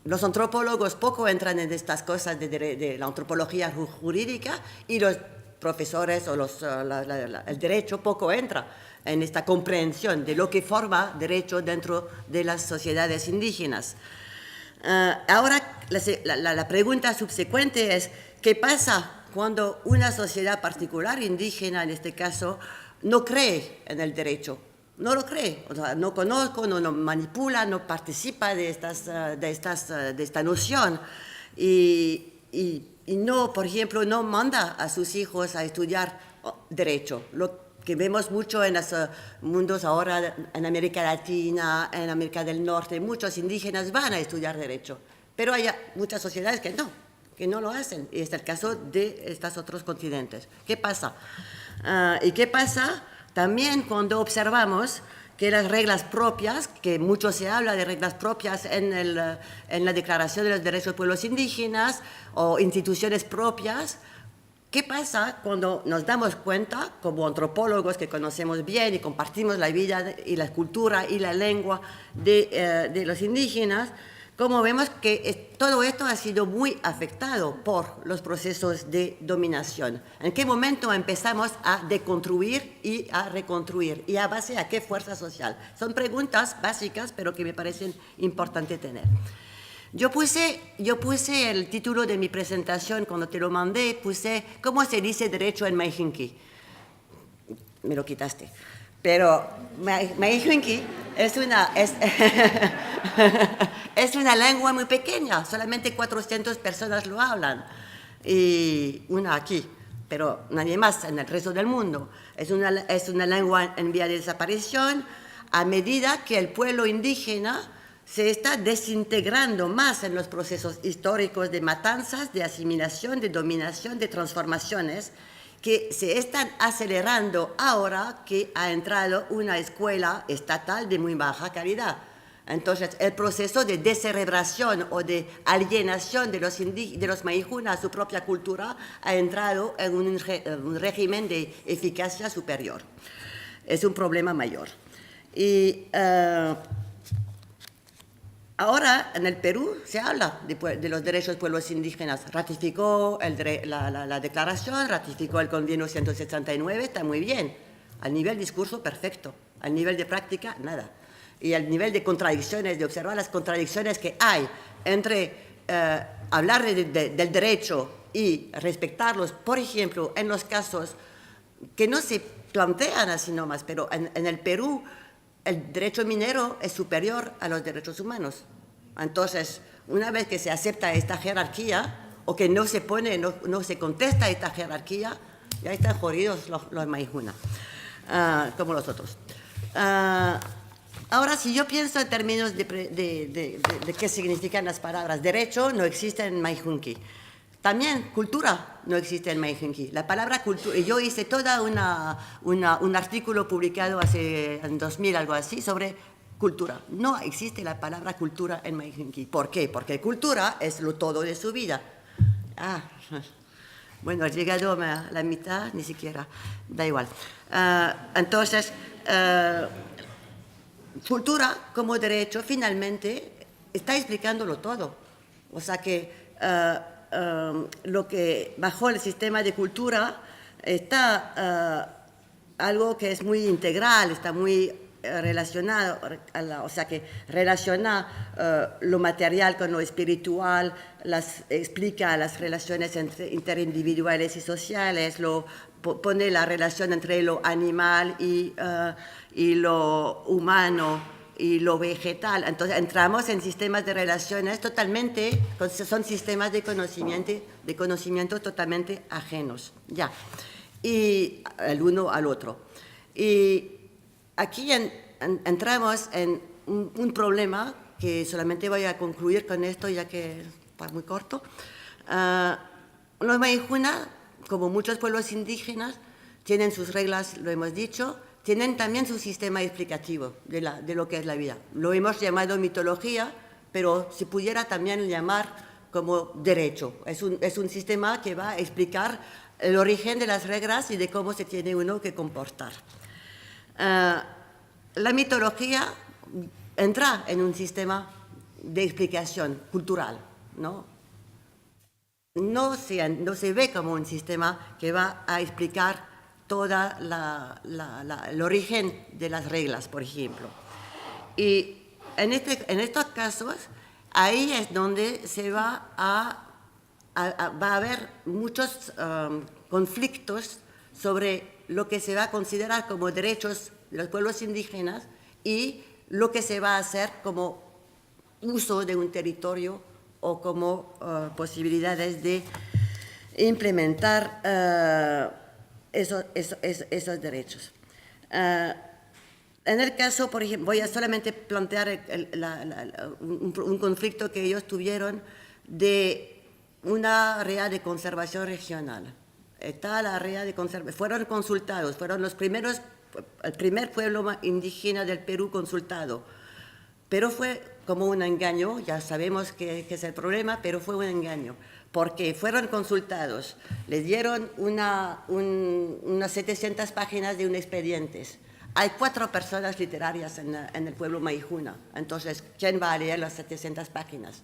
los antropólogos poco entran en estas cosas de la antropología jurídica y los profesores o el derecho poco entra en esta comprensión de lo que forma derecho dentro de las sociedades indígenas. Ahora, la pregunta subsecuente es, ¿qué pasa cuando una sociedad particular, indígena en este caso, no cree en el derecho? No lo cree, o sea, no conoce, no manipula, no participa de esta noción y no, por ejemplo, no manda a sus hijos a estudiar derecho. Lo que vemos mucho en los mundos ahora, en América Latina, en América del Norte, muchos indígenas van a estudiar derecho, pero hay muchas sociedades que no lo hacen, y es el caso de estos otros continentes. ¿Qué pasa? ¿Y qué pasa también cuando observamos que las reglas propias, que mucho se habla de reglas propias en la Declaración de los Derechos de Pueblos Indígenas o instituciones propias? ¿Qué pasa cuando nos damos cuenta, como antropólogos que conocemos bien y compartimos la vida y la cultura y la lengua de los indígenas, como vemos que todo esto ha sido muy afectado por los procesos de dominación? ¿En qué momento empezamos a deconstruir y a reconstruir? ¿Y a base a qué fuerza social? Son preguntas básicas, pero que me parecen importantes tener. Yo puse el título de mi presentación, cuando te lo mandé, puse ¿cómo se dice derecho en Mayjunqui? Me lo quitaste. Pero Mayjunqui es una lengua muy pequeña, solamente 400 personas lo hablan, y una aquí, pero nadie más en el resto del mundo. Es una lengua en vía de desaparición a medida que el pueblo indígena se está desintegrando más en los procesos históricos de matanzas, de asimilación, de dominación, de transformaciones, que se están acelerando ahora que ha entrado una escuela estatal de muy baja calidad. Entonces, el proceso de descerebración o de alienación de los mayjuna a su propia cultura ha entrado en un régimen de eficacia superior. Es un problema mayor. Y ahora, en el Perú, se habla de los derechos de pueblos indígenas. Ratificó la declaración, ratificó el convenio 169, está muy bien. Al nivel discurso, perfecto. Al nivel de práctica, nada. Y al nivel de contradicciones, de observar las contradicciones que hay entre hablar del derecho y respetarlos, por ejemplo, en los casos que no se plantean así nomás, pero en el Perú, el derecho minero es superior a los derechos humanos. Entonces, una vez que se acepta esta jerarquía, o que no se contesta esta jerarquía, ya están jodidos los mayjuna, como los otros. Ahora, si yo pienso en términos de qué significan las palabras, derecho no existe en Mayjunqui. También cultura no existe en Mayjunqui. La palabra cultura, yo hice todo un artículo publicado en 2000, algo así, sobre cultura. No existe la palabra cultura en Mayjunqui. ¿Por qué? Porque cultura es lo todo de su vida. Bueno, ha llegado a la mitad, ni siquiera, da igual. Entonces, cultura como derecho finalmente está explicándolo todo. O sea que lo que bajo el sistema de cultura está algo que es muy integral, está muy relacionado, o sea que relaciona lo material con lo espiritual, explica las relaciones interindividuales y sociales, pone la relación entre lo animal y lo humano y lo vegetal. Entonces entramos en sistemas de relaciones totalmente, son sistemas de conocimiento totalmente ajenos, ya, y el uno al otro. Y aquí entramos en un problema que solamente voy a concluir con esto, ya que está muy corto. Los Mayhuna, como muchos pueblos indígenas, tienen sus reglas, lo hemos dicho, tienen también su sistema explicativo de lo que es la vida. Lo hemos llamado mitología, pero se pudiera también llamar como derecho. Es un sistema que va a explicar el origen de las reglas y de cómo se tiene uno que comportar. La mitología entra en un sistema de explicación cultural, ¿no? No se ve como un sistema que va a explicar toda el origen de las reglas, por ejemplo. Y en estos casos, ahí es donde se va a haber muchos conflictos sobre lo que se va a considerar como derechos de los pueblos indígenas y lo que se va a hacer como uso de un territorio o como posibilidades de implementar esos derechos. En el caso, por ejemplo, voy a solamente plantear un conflicto que ellos tuvieron de una área de conservación regional. Está la área de conservación, fueron consultados, fueron el primer pueblo indígena del Perú consultado, pero fue como un engaño, ya sabemos que es el problema, pero fue un engaño, porque fueron consultados, les dieron unas 700 páginas de un expediente. Hay 4 personas literarias en el pueblo Mayhuna, entonces, ¿quién va a leer las 700 páginas?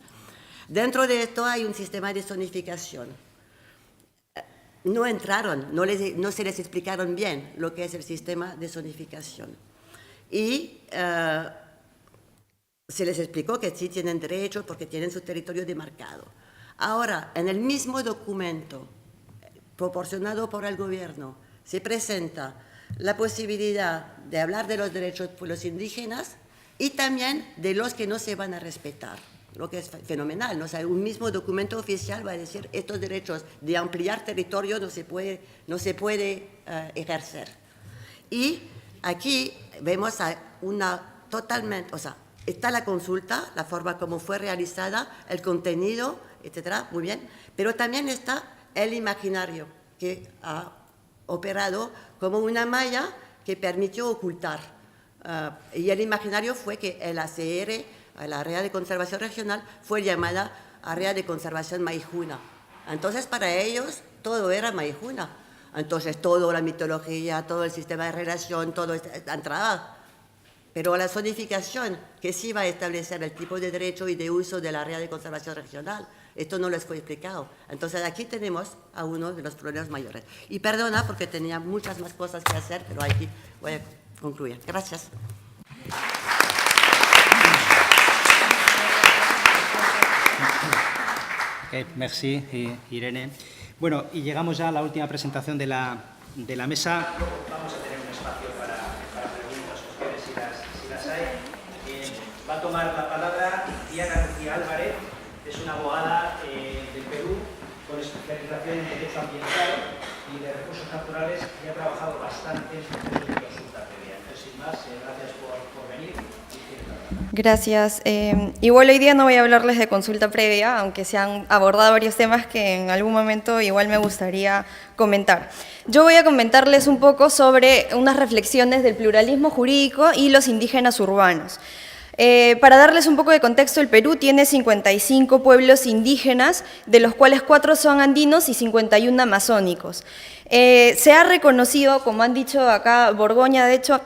Dentro de esto hay un sistema de zonificación. No entraron, no se les explicaron bien lo que es el sistema de zonificación. Y se les explicó que sí tienen derecho porque tienen su territorio demarcado. Ahora, en el mismo documento proporcionado por el gobierno, se presenta la posibilidad de hablar de los derechos de los indígenas y también de los que no se van a respetar, lo que es fenomenal, ¿no? O sea, un mismo documento oficial va a decir estos derechos de ampliar territorio no se puede ejercer. Y aquí vemos totalmente, o sea, está la consulta, la forma como fue realizada, el contenido, etcétera, muy bien, pero también está el imaginario que ha operado como una malla que permitió ocultar. Y el imaginario fue que el ACR, la Área de Conservación Regional, fue llamada Área de Conservación Mayhuna. Entonces, para ellos, todo era Mayhuna. Entonces, toda la mitología, todo el sistema de relación, todo entraba. Pero la zonificación, que sí va a establecer el tipo de derecho y de uso del área de conservación regional, esto no les fue explicado. Entonces aquí tenemos a uno de los problemas mayores. Y perdona porque tenía muchas más cosas que hacer, pero aquí voy a concluir. Gracias. Okay, merci, Irene. Bueno, y llegamos ya a la última presentación de la mesa. Vamos a tener un espacio para preguntas, opciones, si las hay. Va a tomar la palabra Diana Lucía Álvarez, es una abogada del Perú con especialización en Derecho Ambiental y de Recursos Naturales y ha trabajado bastante en procesos de consulta previa. Entonces, sin más, gracias por venir. Gracias. Igual hoy día no voy a hablarles de consulta previa, aunque se han abordado varios temas que en algún momento igual me gustaría comentar. Yo voy a comentarles un poco sobre unas reflexiones del pluralismo jurídico y los indígenas urbanos. Para darles un poco de contexto, el Perú tiene 55 pueblos indígenas, de los cuales 4 son andinos y 51 amazónicos. Se ha reconocido, como han dicho acá Borgoña, de hecho,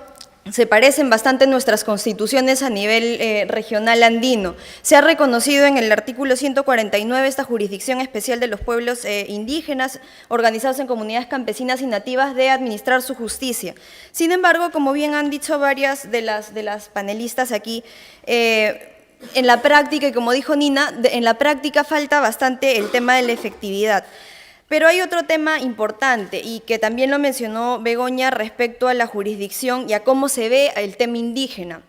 se parecen bastante nuestras constituciones a nivel regional andino. Se ha reconocido en el artículo 149 esta jurisdicción especial de los pueblos indígenas organizados en comunidades campesinas y nativas de administrar su justicia. Sin embargo, como bien han dicho varias de las panelistas aquí, en la práctica, y como dijo Nina, en la práctica falta bastante el tema de la efectividad. Pero hay otro tema importante y que también lo mencionó Begoña respecto a la jurisdicción y a cómo se ve el tema indígena.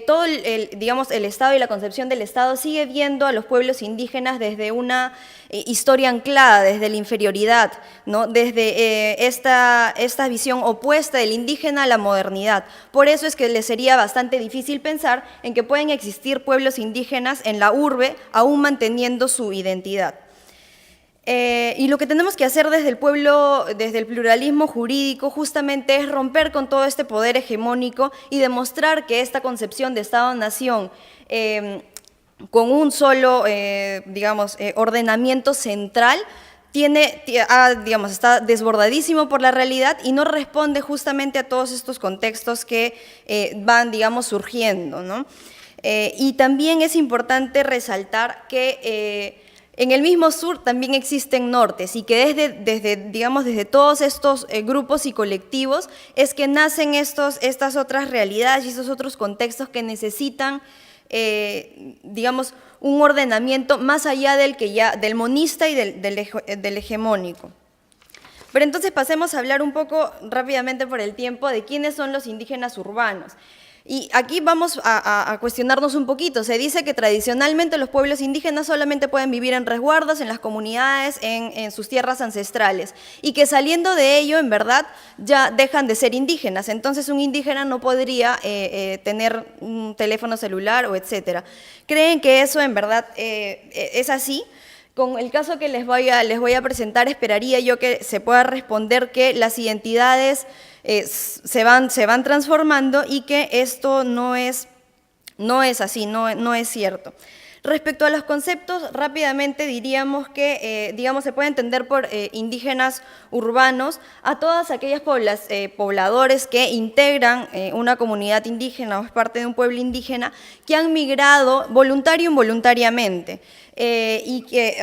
Todo digamos, el Estado y la concepción del Estado sigue viendo a los pueblos indígenas desde una historia anclada, desde la inferioridad, ¿no? Desde esta visión opuesta del indígena a la modernidad. Por eso es que les sería bastante difícil pensar en que pueden existir pueblos indígenas en la urbe aún manteniendo su identidad. Y lo que tenemos que hacer desde el pueblo, desde el pluralismo jurídico, justamente es romper con todo este poder hegemónico y demostrar que esta concepción de Estado-nación, con un solo, digamos, ordenamiento central, está desbordadísimo por la realidad y no responde justamente a todos estos contextos que van, digamos, surgiendo, ¿no? Y también es importante resaltar que en el mismo sur también existen nortes y que desde todos estos grupos y colectivos es que nacen estas otras realidades y estos otros contextos que necesitan, digamos, un ordenamiento más allá del monista y del hegemónico. Pero entonces pasemos a hablar un poco rápidamente por el tiempo de quiénes son los indígenas urbanos. Y aquí vamos a cuestionarnos un poquito. Se dice que tradicionalmente los pueblos indígenas solamente pueden vivir en resguardos, en las comunidades, en sus tierras ancestrales, y que saliendo de ello, en verdad, ya dejan de ser indígenas. Entonces un indígena no podría tener un teléfono celular o etcétera. ¿Creen que eso en verdad es así? Con el caso que les voy a presentar, esperaría yo que se pueda responder que las identidades se van transformando y que esto no es así, no es cierto. Respecto a los conceptos, rápidamente diríamos que, se puede entender por indígenas urbanos a todas aquellas pobladores que integran una comunidad indígena o es parte de un pueblo indígena que han migrado voluntario o involuntariamente y que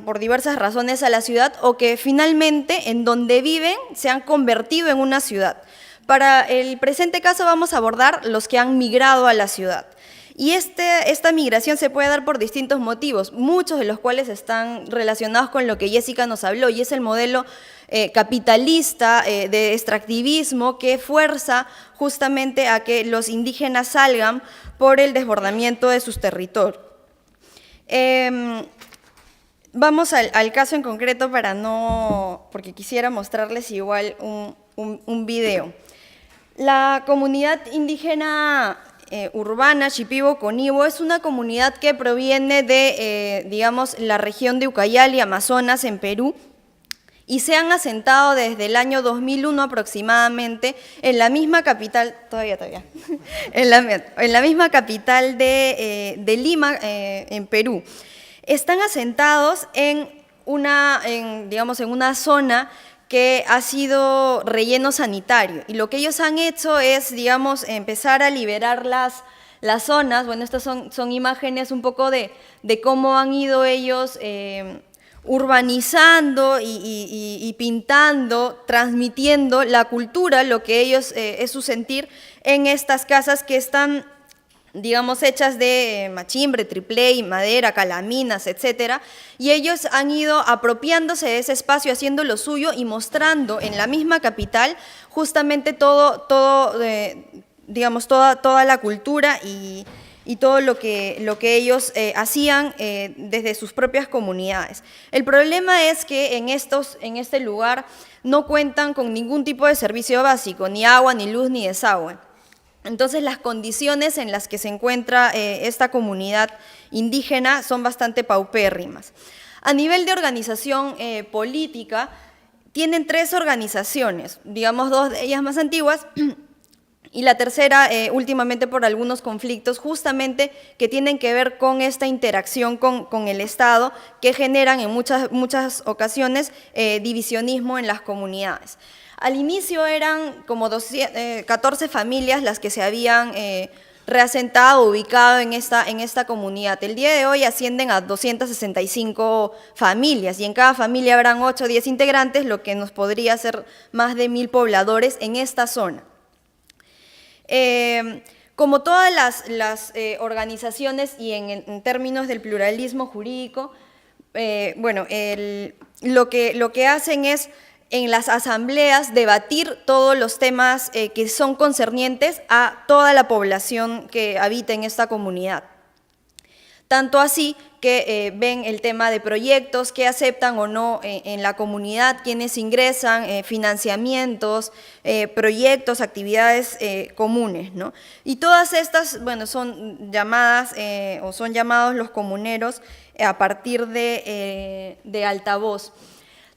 por diversas razones a la ciudad o que finalmente en donde viven se han convertido en una ciudad. Para el presente caso vamos a abordar los que han migrado a la ciudad. Y esta migración se puede dar por distintos motivos, muchos de los cuales están relacionados con lo que Jessica nos habló, y es el modelo capitalista de extractivismo que fuerza justamente a que los indígenas salgan por el desbordamiento de sus territorios. Vamos al caso en concreto porque quisiera mostrarles igual un video. La comunidad indígena urbana Shipibo-Conibo es una comunidad que proviene de, la región de Ucayali, Amazonas, en Perú, y se han asentado desde el año 2001 aproximadamente en la misma capital, en la misma capital de Lima, en Perú. Están asentados en una zona que ha sido relleno sanitario, y lo que ellos han hecho es, empezar a liberar las zonas. Bueno, estas son imágenes un poco de cómo han ido ellos urbanizando y pintando, transmitiendo la cultura, lo que ellos es su sentir en estas casas que están hechas de machimbre, triplé, madera, calaminas, etcétera, y ellos han ido apropiándose de ese espacio, haciendo lo suyo y mostrando en la misma capital justamente toda la cultura y todo lo que ellos hacían desde sus propias comunidades. El problema es que en este lugar no cuentan con ningún tipo de servicio básico, ni agua, ni luz, ni desagüe. Entonces las condiciones en las que se encuentra esta comunidad indígena son bastante paupérrimas. A nivel de organización política, tienen 3 organizaciones, 2 de ellas más antiguas, y la tercera últimamente por algunos conflictos justamente que tienen que ver con esta interacción con el Estado que generan en muchas ocasiones divisionismo en las comunidades. Al inicio eran como 14 familias las que se habían reasentado, ubicado en esta comunidad. El día de hoy ascienden a 265 familias y en cada familia habrán 8 o 10 integrantes, lo que nos podría hacer más de 1000 pobladores en esta zona. Como todas las organizaciones y en términos del pluralismo jurídico, bueno, lo que hacen es en las asambleas debatir todos los temas que son concernientes a toda la población que habita en esta comunidad. Tanto así que ven el tema de proyectos que aceptan o no en la comunidad, quienes ingresan, financiamientos, proyectos, actividades comunes, ¿no? Y todas estas, bueno, son llamadas o son llamados los comuneros a partir de altavoz.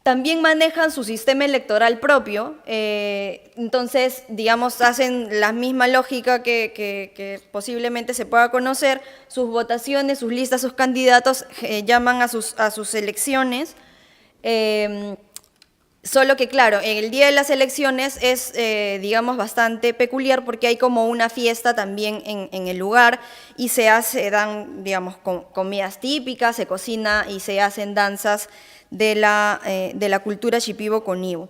También manejan su sistema electoral propio, entonces, digamos, hacen la misma lógica que posiblemente se pueda conocer, sus votaciones, sus listas, sus candidatos llaman a sus elecciones, solo que, claro, en el día de las elecciones es, digamos, bastante peculiar porque hay como una fiesta también en el lugar y dan, digamos, comidas típicas, se cocina y se hacen danzas de la cultura shipibo-conibo.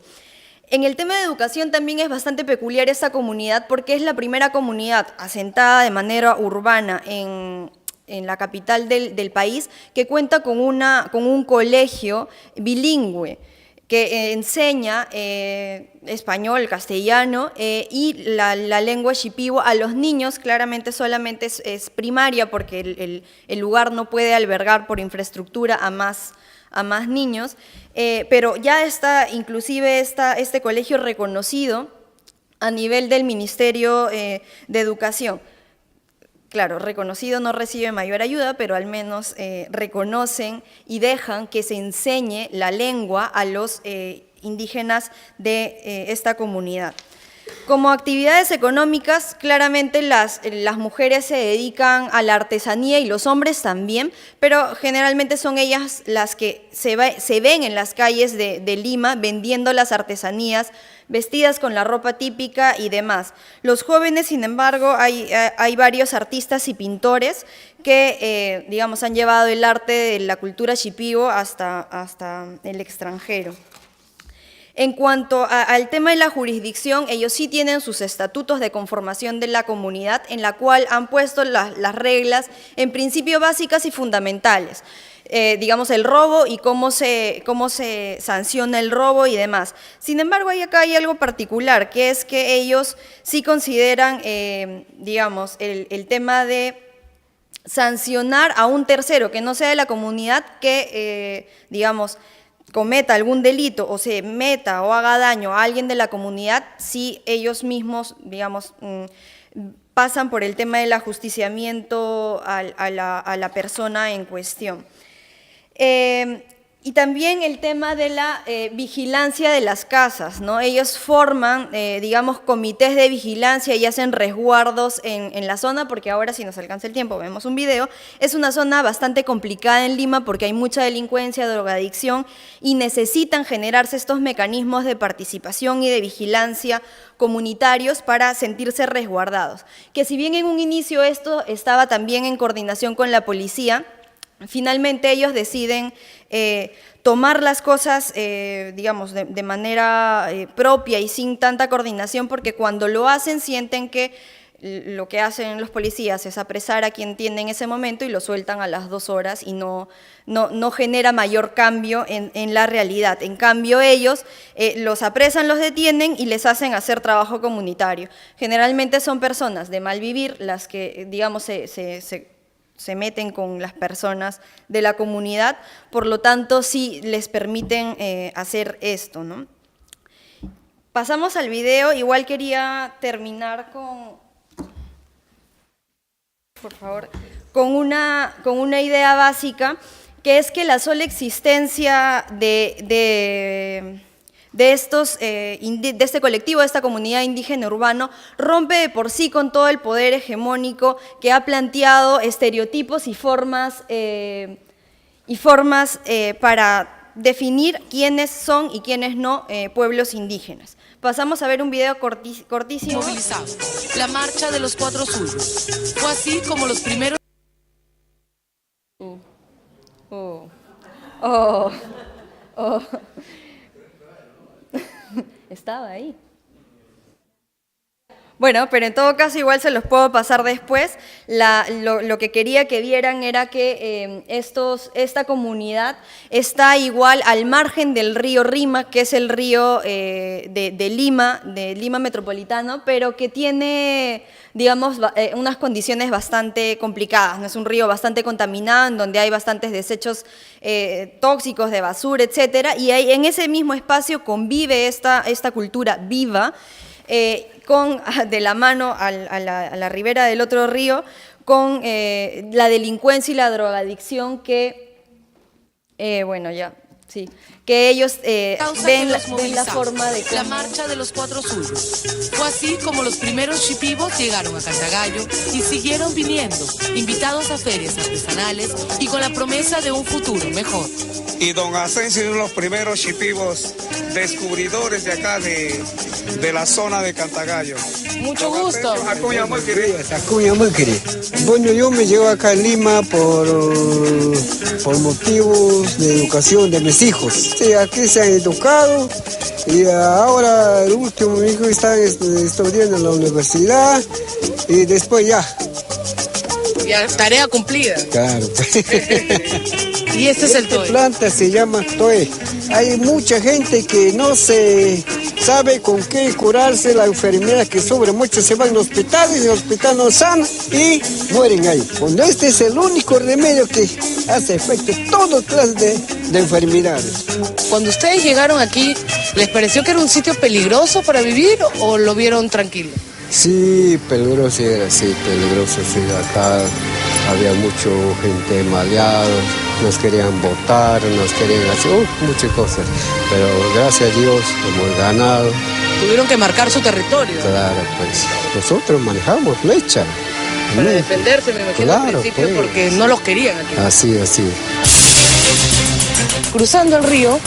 En el tema de educación también es bastante peculiar esta comunidad porque es la primera comunidad asentada de manera urbana en la capital del país que cuenta con un colegio bilingüe que enseña español, castellano y la lengua shipibo a los niños. Claramente solamente es primaria porque el lugar no puede albergar por infraestructura a más niños, pero ya está inclusive este colegio reconocido a nivel del Ministerio de Educación. Claro, reconocido no recibe mayor ayuda, pero al menos reconocen y dejan que se enseñe la lengua a los indígenas de esta comunidad. Como actividades económicas, claramente las mujeres se dedican a la artesanía y los hombres también, pero generalmente son ellas las que se ven en las calles de Lima vendiendo las artesanías, vestidas con la ropa típica y demás. Los jóvenes, sin embargo, hay varios artistas y pintores que, digamos, han llevado el arte de la cultura shipibo hasta el extranjero. En cuanto al tema de la jurisdicción, ellos sí tienen sus estatutos de conformación de la comunidad, en la cual han puesto las reglas, en principio básicas y fundamentales. Digamos, el robo y cómo se sanciona el robo y demás. Sin embargo, acá hay algo particular, que es que ellos sí consideran, digamos, el tema de sancionar a un tercero que no sea de la comunidad que, digamos, cometa algún delito o se meta o haga daño a alguien de la comunidad si ellos mismos, digamos, pasan por el tema del ajusticiamiento a la persona en cuestión. Y también el tema de la vigilancia de las casas, ¿no? Ellos forman, digamos, comités de vigilancia y hacen resguardos en la zona, porque ahora, si nos alcanza el tiempo, vemos un video. Es una zona bastante complicada en Lima porque hay mucha delincuencia, drogadicción y necesitan generarse estos mecanismos de participación y de vigilancia comunitarios para sentirse resguardados. Que si bien en un inicio esto estaba también en coordinación con la policía, finalmente ellos deciden tomar las cosas, digamos, de manera propia y sin tanta coordinación, porque cuando lo hacen sienten que lo que hacen los policías es apresar a quien tiene en ese momento y lo sueltan a las 2 horas y no genera mayor cambio en la realidad. En cambio ellos los apresan, los detienen y les hacen hacer trabajo comunitario. Generalmente son personas de mal vivir las que, digamos, se meten con las personas de la comunidad, por lo tanto sí les permiten hacer esto, ¿no? Pasamos al video. Igual quería terminar por favor, con una idea básica, que es que la sola existencia de este colectivo, de esta comunidad indígena urbano, rompe de por sí con todo el poder hegemónico que ha planteado estereotipos y formas para definir quiénes son y quiénes no pueblos indígenas. Pasamos a ver un video cortísimo. Movilizados. La marcha de los 4 suyos. Fue así como los primeros... Estaba ahí. Bueno, pero en todo caso igual se los puedo pasar después. Lo que quería que vieran era que esta comunidad está igual al margen del río Rima, que es el río de Lima metropolitano, pero que tiene, digamos, unas condiciones bastante complicadas. ¿No? Es un río bastante contaminado, en donde hay bastantes desechos tóxicos de basura, etcétera, y ahí, en ese mismo espacio convive esta cultura viva, de la mano a la ribera del otro río, con la delincuencia y la drogadicción que, que ellos ven la forma de... La marcha de los 4 suyos. Fue así como los primeros shipibos llegaron a Cantagallo y siguieron viniendo, invitados a ferias artesanales y con la promesa de un futuro mejor. Y don Asensio es uno de los primeros shipibos descubridores de acá, de la zona de Cantagallo. Mucho gusto. Acuña Mulquiri. Bueno, yo me llevo acá a Lima por motivos de educación de mis hijos. Sí, aquí se han educado y ahora el último mi hijo está estudiando en la universidad y después ya. Ya, tarea cumplida. Claro. Y este es el TOE. Esta planta se llama TOE. Hay mucha gente que no se sabe con qué curarse la enfermedad que sufre. Muchos se van al hospital y en el hospital no sanan y mueren ahí. Cuando este es el único remedio que hace efecto en todas clases de enfermedades. Cuando ustedes llegaron aquí, ¿les pareció que era un sitio peligroso para vivir o lo vieron tranquilo? Sí, peligroso era, sí, peligroso. Sí, acá había mucha gente maleada, nos querían votar, nos querían hacer muchas cosas. Pero gracias a Dios hemos ganado. Tuvieron que marcar su territorio. Claro, pues nosotros manejamos flecha. Para defenderse, me imagino, claro, al principio, pues, porque no los querían aquí. Así. Cruzando el río,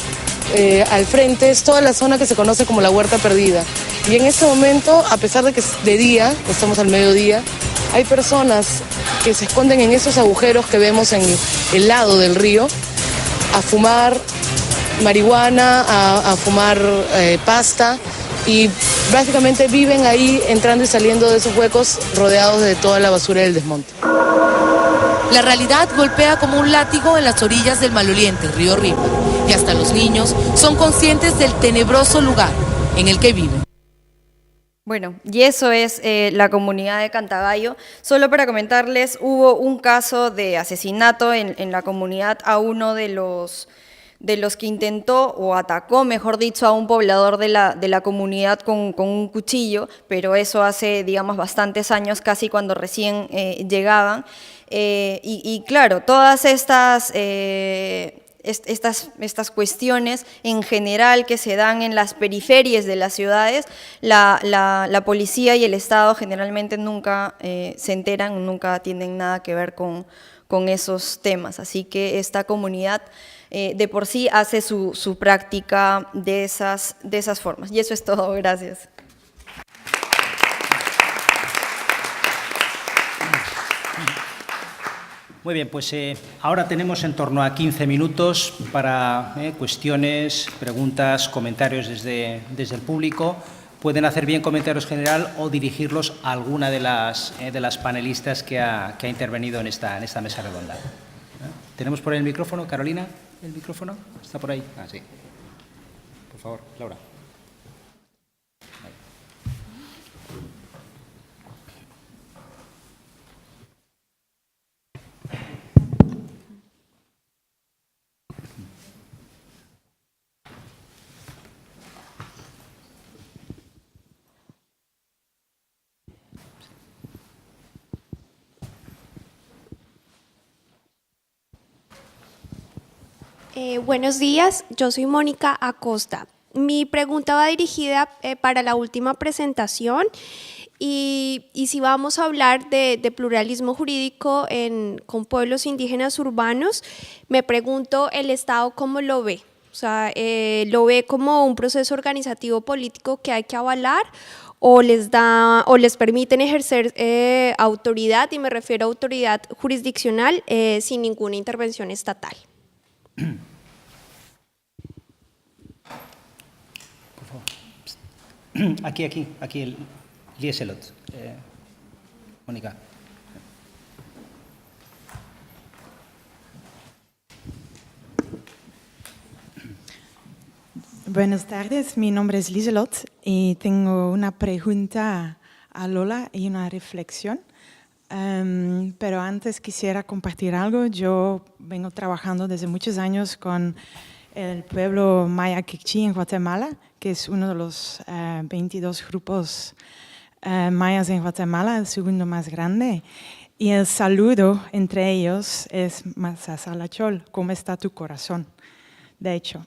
al frente es toda la zona que se conoce como la Huerta Perdida. Y en este momento, a pesar de que es de día, estamos al mediodía, hay personas que se esconden en esos agujeros que vemos en el lado del río a fumar marihuana, a fumar pasta, y básicamente viven ahí entrando y saliendo de esos huecos rodeados de toda la basura del desmonte. La realidad golpea como un látigo en las orillas del maloliente río Rima, y hasta los niños son conscientes del tenebroso lugar en el que viven. Bueno, y eso es la comunidad de Cantagallo. Solo para comentarles, hubo un caso de asesinato en la comunidad a uno de los que intentó o atacó, mejor dicho, a un poblador de la comunidad con un cuchillo, pero eso hace, digamos, bastantes años, casi cuando recién llegaban. Y claro, todas estas cuestiones en general que se dan en las periferias de las ciudades, la policía y el Estado generalmente nunca se enteran, nunca tienen nada que ver con esos temas. Así que esta comunidad de por sí hace su práctica de esas formas. Y eso es todo, gracias. Muy bien, pues ahora tenemos en torno a 15 minutos para cuestiones, preguntas, comentarios desde el público. Pueden hacer bien comentarios general o dirigirlos a alguna de las panelistas que ha intervenido en esta mesa redonda. ¿Tenemos por ahí el micrófono? Carolina, ¿el micrófono? ¿Está por ahí? Ah, sí. Por favor, Laura. Buenos días, yo soy Mónica Acosta. Mi pregunta va dirigida para la última presentación y si vamos a hablar de pluralismo jurídico con pueblos indígenas urbanos, me pregunto el Estado cómo lo ve. O sea, ¿lo ve como un proceso organizativo político que hay que avalar o les permiten ejercer autoridad, y me refiero a autoridad jurisdiccional, sin ninguna intervención estatal? Aquí el Lieselot. Mónica. Buenas tardes, mi nombre es Lieselot y tengo una pregunta a Lola y una reflexión. Pero antes quisiera compartir algo. Yo vengo trabajando desde muchos años con el pueblo Maya Kekchi en Guatemala, que es uno de los 22 grupos mayas en Guatemala, el segundo más grande. Y el saludo entre ellos es Masasalachol, ¿cómo está tu corazón? De hecho.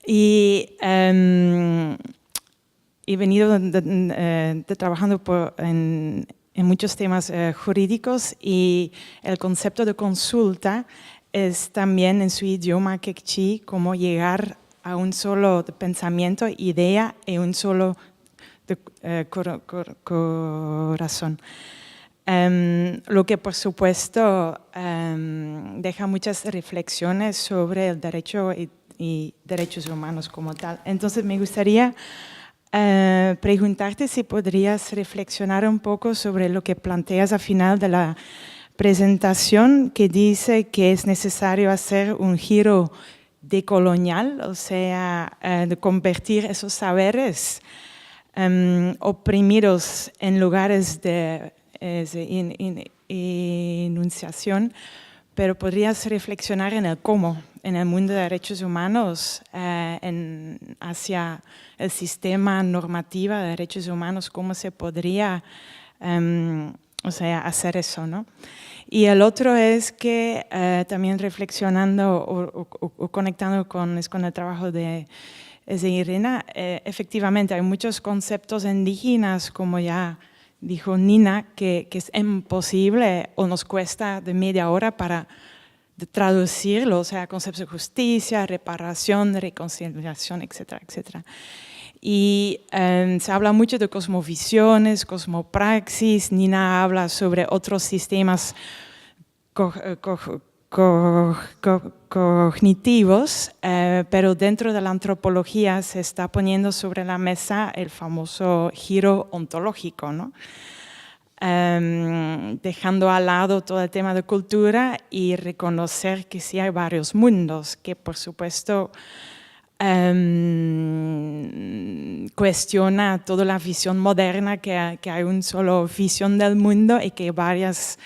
Y he venido trabajando en muchos temas jurídicos, y el concepto de consulta es también en su idioma quechí como llegar a un solo pensamiento, idea y un solo corazón. Lo que por supuesto deja muchas reflexiones sobre el derecho y derechos humanos como tal. Entonces me gustaría preguntarte si podrías reflexionar un poco sobre lo que planteas al final de la presentación, que dice que es necesario hacer un giro decolonial, o sea, de convertir esos saberes oprimidos en lugares de enunciación, pero podrías reflexionar en el cómo, en el mundo de derechos humanos, hacia el sistema normativo de derechos humanos, cómo se podría hacer eso, ¿no? Y el otro es que también reflexionando o conectando con el trabajo de Irina, efectivamente hay muchos conceptos indígenas, como ya dijo Nina, que es imposible o nos cuesta de media hora para traducirlo, o sea, conceptos de justicia, reparación, reconciliación, etcétera, etcétera. Y se habla mucho de cosmovisiones, cosmopraxis. Nina habla sobre otros sistemas cognitivos, pero dentro de la antropología se está poniendo sobre la mesa el famoso giro ontológico, ¿no? Dejando al lado todo el tema de cultura y reconocer que sí hay varios mundos, que por supuesto cuestiona toda la visión moderna, que hay una sola visión del mundo y que varias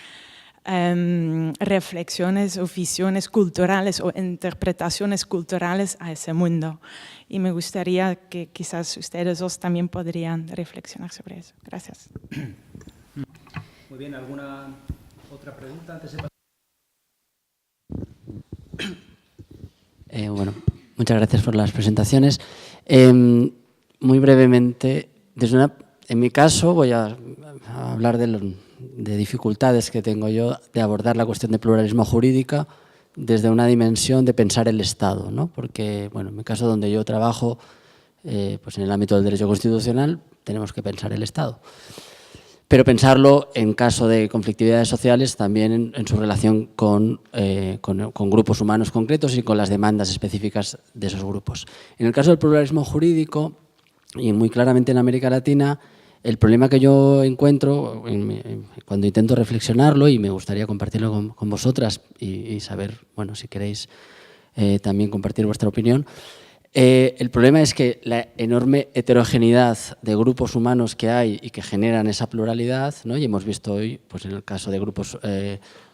reflexiones o visiones culturales o interpretaciones culturales a ese mundo. Y me gustaría que quizás ustedes dos también podrían reflexionar sobre eso. Gracias. Muy bien, ¿alguna otra pregunta antes de pasar? Bueno, muchas gracias por las presentaciones. Muy brevemente, en mi caso voy a hablar de dificultades que tengo yo de abordar la cuestión de pluralismo jurídico desde una dimensión de pensar el Estado, ¿no? Porque, bueno, en mi caso donde yo trabajo, pues en el ámbito del derecho constitucional, tenemos que pensar el Estado. Pero pensarlo en caso de conflictividades sociales también en su relación con grupos humanos concretos y con las demandas específicas de esos grupos. En el caso del pluralismo jurídico, y muy claramente en América Latina, el problema que yo encuentro cuando intento reflexionarlo, y me gustaría compartirlo con vosotras y saber, bueno, si queréis también compartir vuestra opinión, el problema es que la enorme heterogeneidad de grupos humanos que hay y que generan esa pluralidad, ¿no? Y hemos visto hoy, pues en el caso de grupos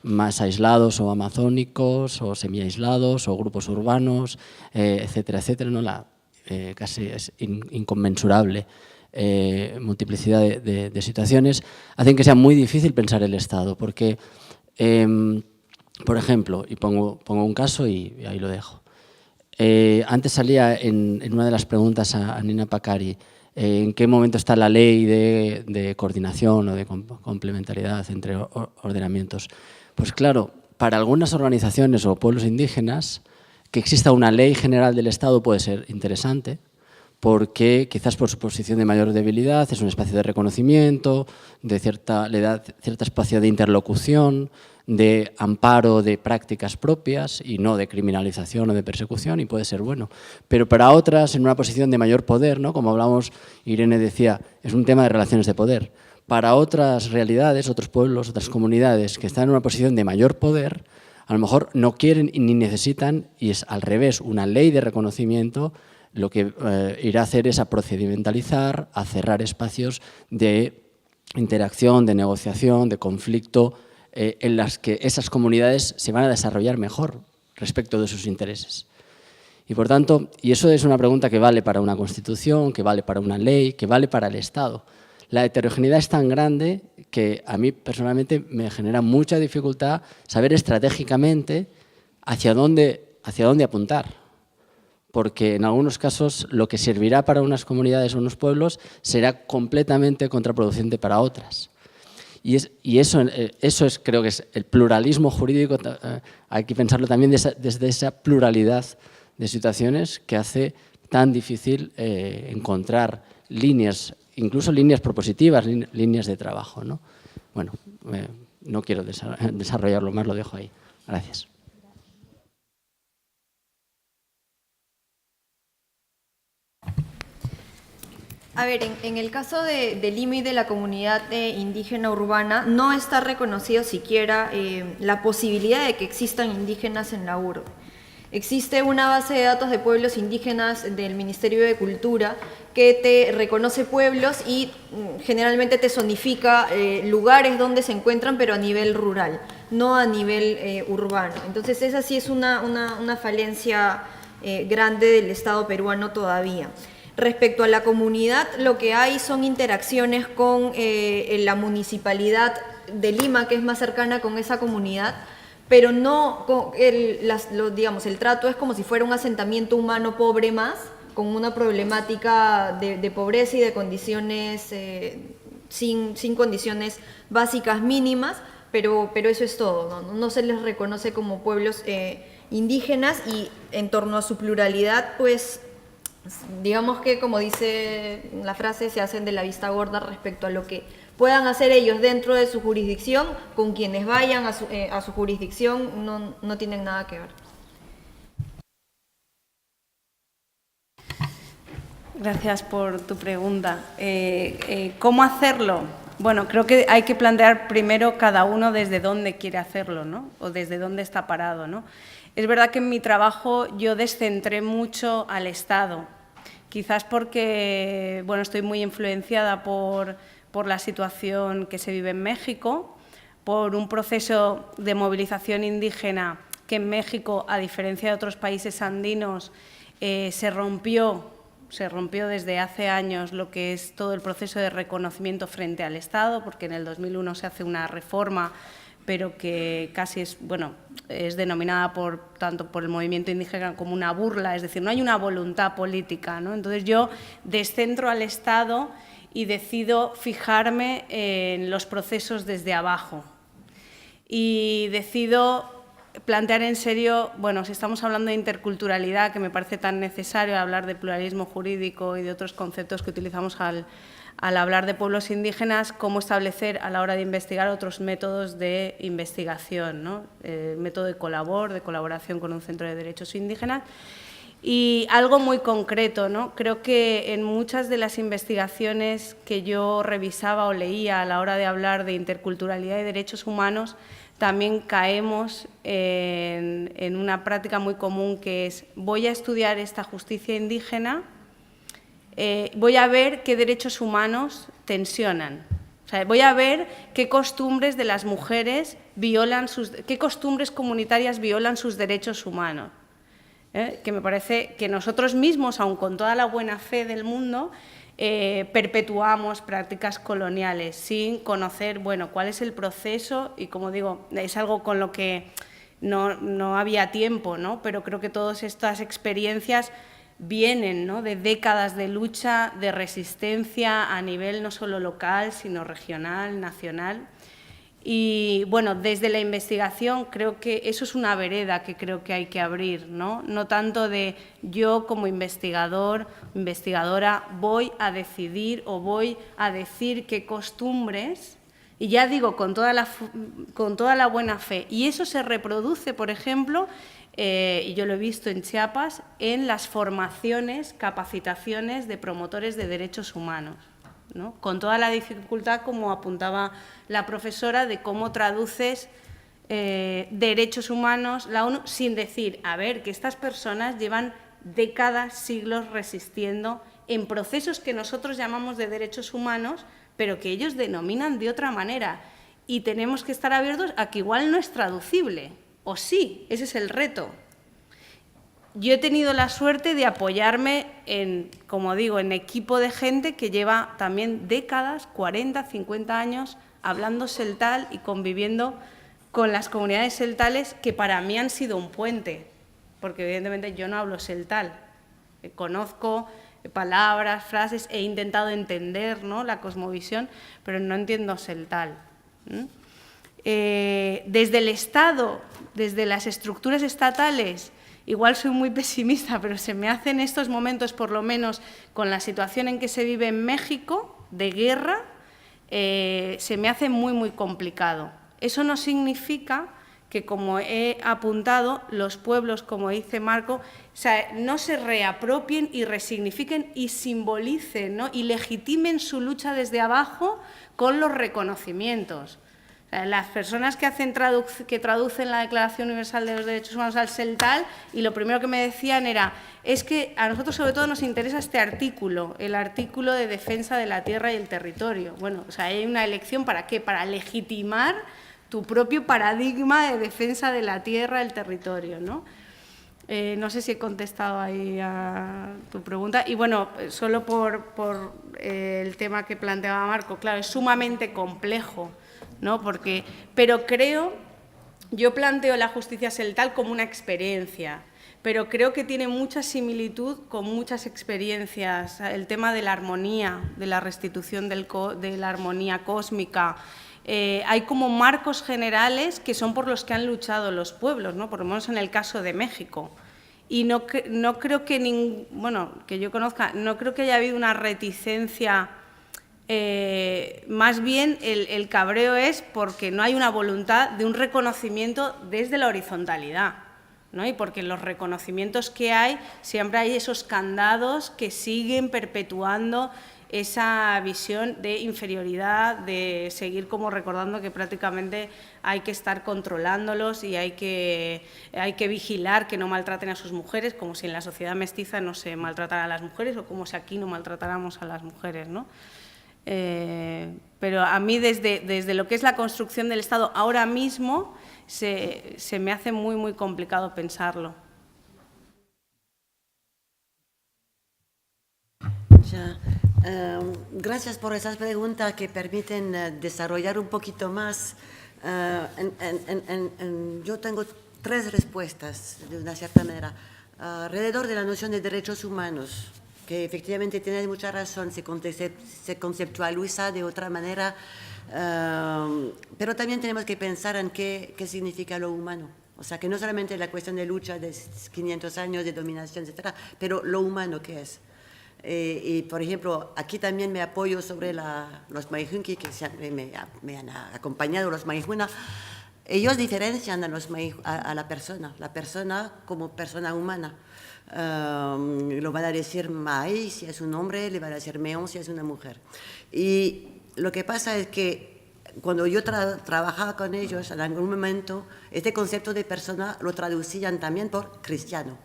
más aislados o amazónicos o semi-aislados o grupos urbanos, etcétera, etcétera, ¿no? Casi es inconmensurable multiplicidad de situaciones, hacen que sea muy difícil pensar el Estado, porque, por ejemplo, y pongo un caso y ahí lo dejo. Antes salía en una de las preguntas a Nina Pacari en qué momento está la ley de coordinación o de complementariedad entre ordenamientos. Pues claro, para algunas organizaciones o pueblos indígenas que exista una ley general del Estado puede ser interesante, porque quizás por su posición de mayor debilidad es un espacio de reconocimiento, le da cierto espacio de interlocución, de amparo de prácticas propias y no de criminalización o de persecución, y puede ser bueno. Pero para otras, en una posición de mayor poder, ¿no? Como hablamos, Irene decía, es un tema de relaciones de poder. Para otras realidades, otros pueblos, otras comunidades que están en una posición de mayor poder, a lo mejor no quieren ni necesitan, y es al revés, una ley de reconocimiento lo que irá a hacer es a procedimentalizar, a cerrar espacios de interacción, de negociación, de conflicto, en las que esas comunidades se van a desarrollar mejor respecto de sus intereses. Y por tanto, y eso es una pregunta que vale para una Constitución, que vale para una ley, que vale para el Estado. La heterogeneidad es tan grande que a mí personalmente me genera mucha dificultad saber estratégicamente hacia dónde apuntar. Porque en algunos casos lo que servirá para unas comunidades o unos pueblos será completamente contraproducente para otras. Y eso es, creo que es el pluralismo jurídico, hay que pensarlo también desde esa pluralidad de situaciones que hace tan difícil encontrar líneas, incluso líneas propositivas, líneas de trabajo, ¿no? Bueno, no quiero desarrollarlo más, lo dejo ahí. Gracias. A ver, en el caso de Lima y de la comunidad indígena urbana, no está reconocido siquiera la posibilidad de que existan indígenas en la urbe. Existe una base de datos de pueblos indígenas del Ministerio de Cultura que te reconoce pueblos y generalmente te zonifica lugares donde se encuentran, pero a nivel rural, no a nivel urbano. Entonces esa sí es una falencia grande del Estado peruano todavía. Respecto a la comunidad, lo que hay son interacciones con la municipalidad de Lima, que es más cercana con esa comunidad, pero no digamos, el trato es como si fuera un asentamiento humano pobre más, con una problemática de pobreza y de condiciones, sin condiciones básicas mínimas, pero eso es todo, no se les reconoce como pueblos indígenas, y en torno a su pluralidad, pues digamos que, como dice la frase, se hacen de la vista gorda respecto a lo que puedan hacer ellos dentro de su jurisdicción. Con quienes vayan a su jurisdicción no tienen nada que ver. Gracias por tu pregunta. ¿Cómo hacerlo? Bueno, creo que hay que plantear primero cada uno desde dónde quiere hacerlo, ¿no? O desde dónde está parado, ¿no? Es verdad que en mi trabajo yo descentré mucho al Estado, quizás porque estoy muy influenciada por la situación que se vive en México, por un proceso de movilización indígena que en México, a diferencia de otros países andinos, se rompió desde hace años lo que es todo el proceso de reconocimiento frente al Estado, porque en el 2001 se hace una reforma, pero que casi es denominada tanto por el movimiento indígena como una burla, es decir, no hay una voluntad política, ¿no? Entonces yo descentro al Estado y decido fijarme en los procesos desde abajo y decido plantear en serio, si estamos hablando de interculturalidad, que me parece tan necesario hablar de pluralismo jurídico y de otros conceptos que utilizamos al hablar de pueblos indígenas, cómo establecer a la hora de investigar otros métodos de investigación, ¿no? El método de colaboración con un centro de derechos indígenas. Y algo muy concreto, ¿no? Creo que en muchas de las investigaciones que yo revisaba o leía a la hora de hablar de interculturalidad y derechos humanos, también caemos en una práctica muy común, que es: voy a estudiar esta justicia indígena, voy a ver qué derechos humanos tensionan. O sea, voy a ver qué costumbres de las mujeres qué costumbres comunitarias violan sus derechos humanos. Que me parece que nosotros mismos, aun con toda la buena fe del mundo, perpetuamos prácticas coloniales sin conocer, cuál es el proceso, y como digo, es algo con lo que no había tiempo, ¿no? Pero creo que todas estas experiencias vienen, ¿no?, de décadas de lucha, de resistencia a nivel no solo local, sino regional, nacional. Y bueno, desde la investigación creo que eso es una vereda que creo que hay que abrir, ¿no? No tanto de yo como investigador, investigadora, voy a decidir o voy a decir qué costumbres, y ya digo, con toda la buena fe. Y eso se reproduce, por ejemplo, y yo lo he visto en Chiapas, en las formaciones, capacitaciones de promotores de derechos humanos, ¿no? Con toda la dificultad, como apuntaba la profesora, de cómo traduces derechos humanos, la ONU, sin decir, a ver, que estas personas llevan décadas, siglos resistiendo en procesos que nosotros llamamos de derechos humanos, pero que ellos denominan de otra manera. Y tenemos que estar abiertos a que igual no es traducible, o sí, ese es el reto. Yo he tenido la suerte de apoyarme en, como digo, en equipo de gente que lleva también décadas, 40, 50 años, hablando celtal y conviviendo con las comunidades celtales, que para mí han sido un puente, porque evidentemente yo no hablo celtal, conozco palabras, frases, he intentado entender, ¿no?, la cosmovisión, pero no entiendo celtal. Desde el Estado, desde las estructuras estatales, igual soy muy pesimista, pero se me hace en estos momentos, por lo menos con la situación en que se vive en México, de guerra, se me hace muy, muy complicado. Eso no significa que, como he apuntado, los pueblos, como dice Marco, no se reapropien y resignifiquen y simbolicen, ¿no?, y legitimen su lucha desde abajo con los reconocimientos. Las personas que traducen la Declaración Universal de los Derechos Humanos al celtal, y lo primero que me decían era, es que a nosotros sobre todo nos interesa este artículo, el artículo de defensa de la tierra y el territorio. Bueno, o sea, hay una elección, ¿para qué? Para legitimar tu propio paradigma de defensa de la tierra, el territorio, ¿no? No sé si he contestado ahí a tu pregunta. Y bueno, solo por el tema que planteaba Marco, claro, es sumamente complejo, ¿no? Pero yo planteo la justicia celtal como una experiencia, pero creo que tiene mucha similitud con muchas experiencias. El tema de la armonía, de la restitución de la armonía cósmica. Hay como marcos generales que son por los que han luchado los pueblos, ¿no?, por lo menos en el caso de México. Y no creo que, que yo conozca, no creo que haya habido una reticencia. Más bien el cabreo es porque no hay una voluntad de un reconocimiento desde la horizontalidad, ¿no? Y porque en los reconocimientos que hay siempre hay esos candados que siguen perpetuando esa visión de inferioridad, de seguir como recordando que prácticamente hay que estar controlándolos y hay que vigilar que no maltraten a sus mujeres, como si en la sociedad mestiza no se maltratara a las mujeres o como si aquí no maltratáramos a las mujeres, ¿no? Pero a mí desde lo que es la construcción del Estado ahora mismo se me hace muy, muy complicado pensarlo. Gracias por esas preguntas que permiten desarrollar un poquito más. Yo tengo 3 respuestas, de una cierta manera, alrededor de la noción de derechos humanos, que efectivamente tiene mucha razón, se conceptualiza de otra manera, pero también tenemos que pensar en qué significa lo humano. O sea, que no solamente la cuestión de lucha de 500 años de dominación, etcétera, pero lo humano que es. Y, por ejemplo, aquí también me apoyo sobre los Maijunki, que me han acompañado, los Maijuna. Ellos diferencian a la persona como persona humana. Lo van a decir Mai si es un hombre, le van a decir Meon si es una mujer. Y lo que pasa es que cuando yo trabajaba con ellos, en algún momento, este concepto de persona lo traducían también por cristiano.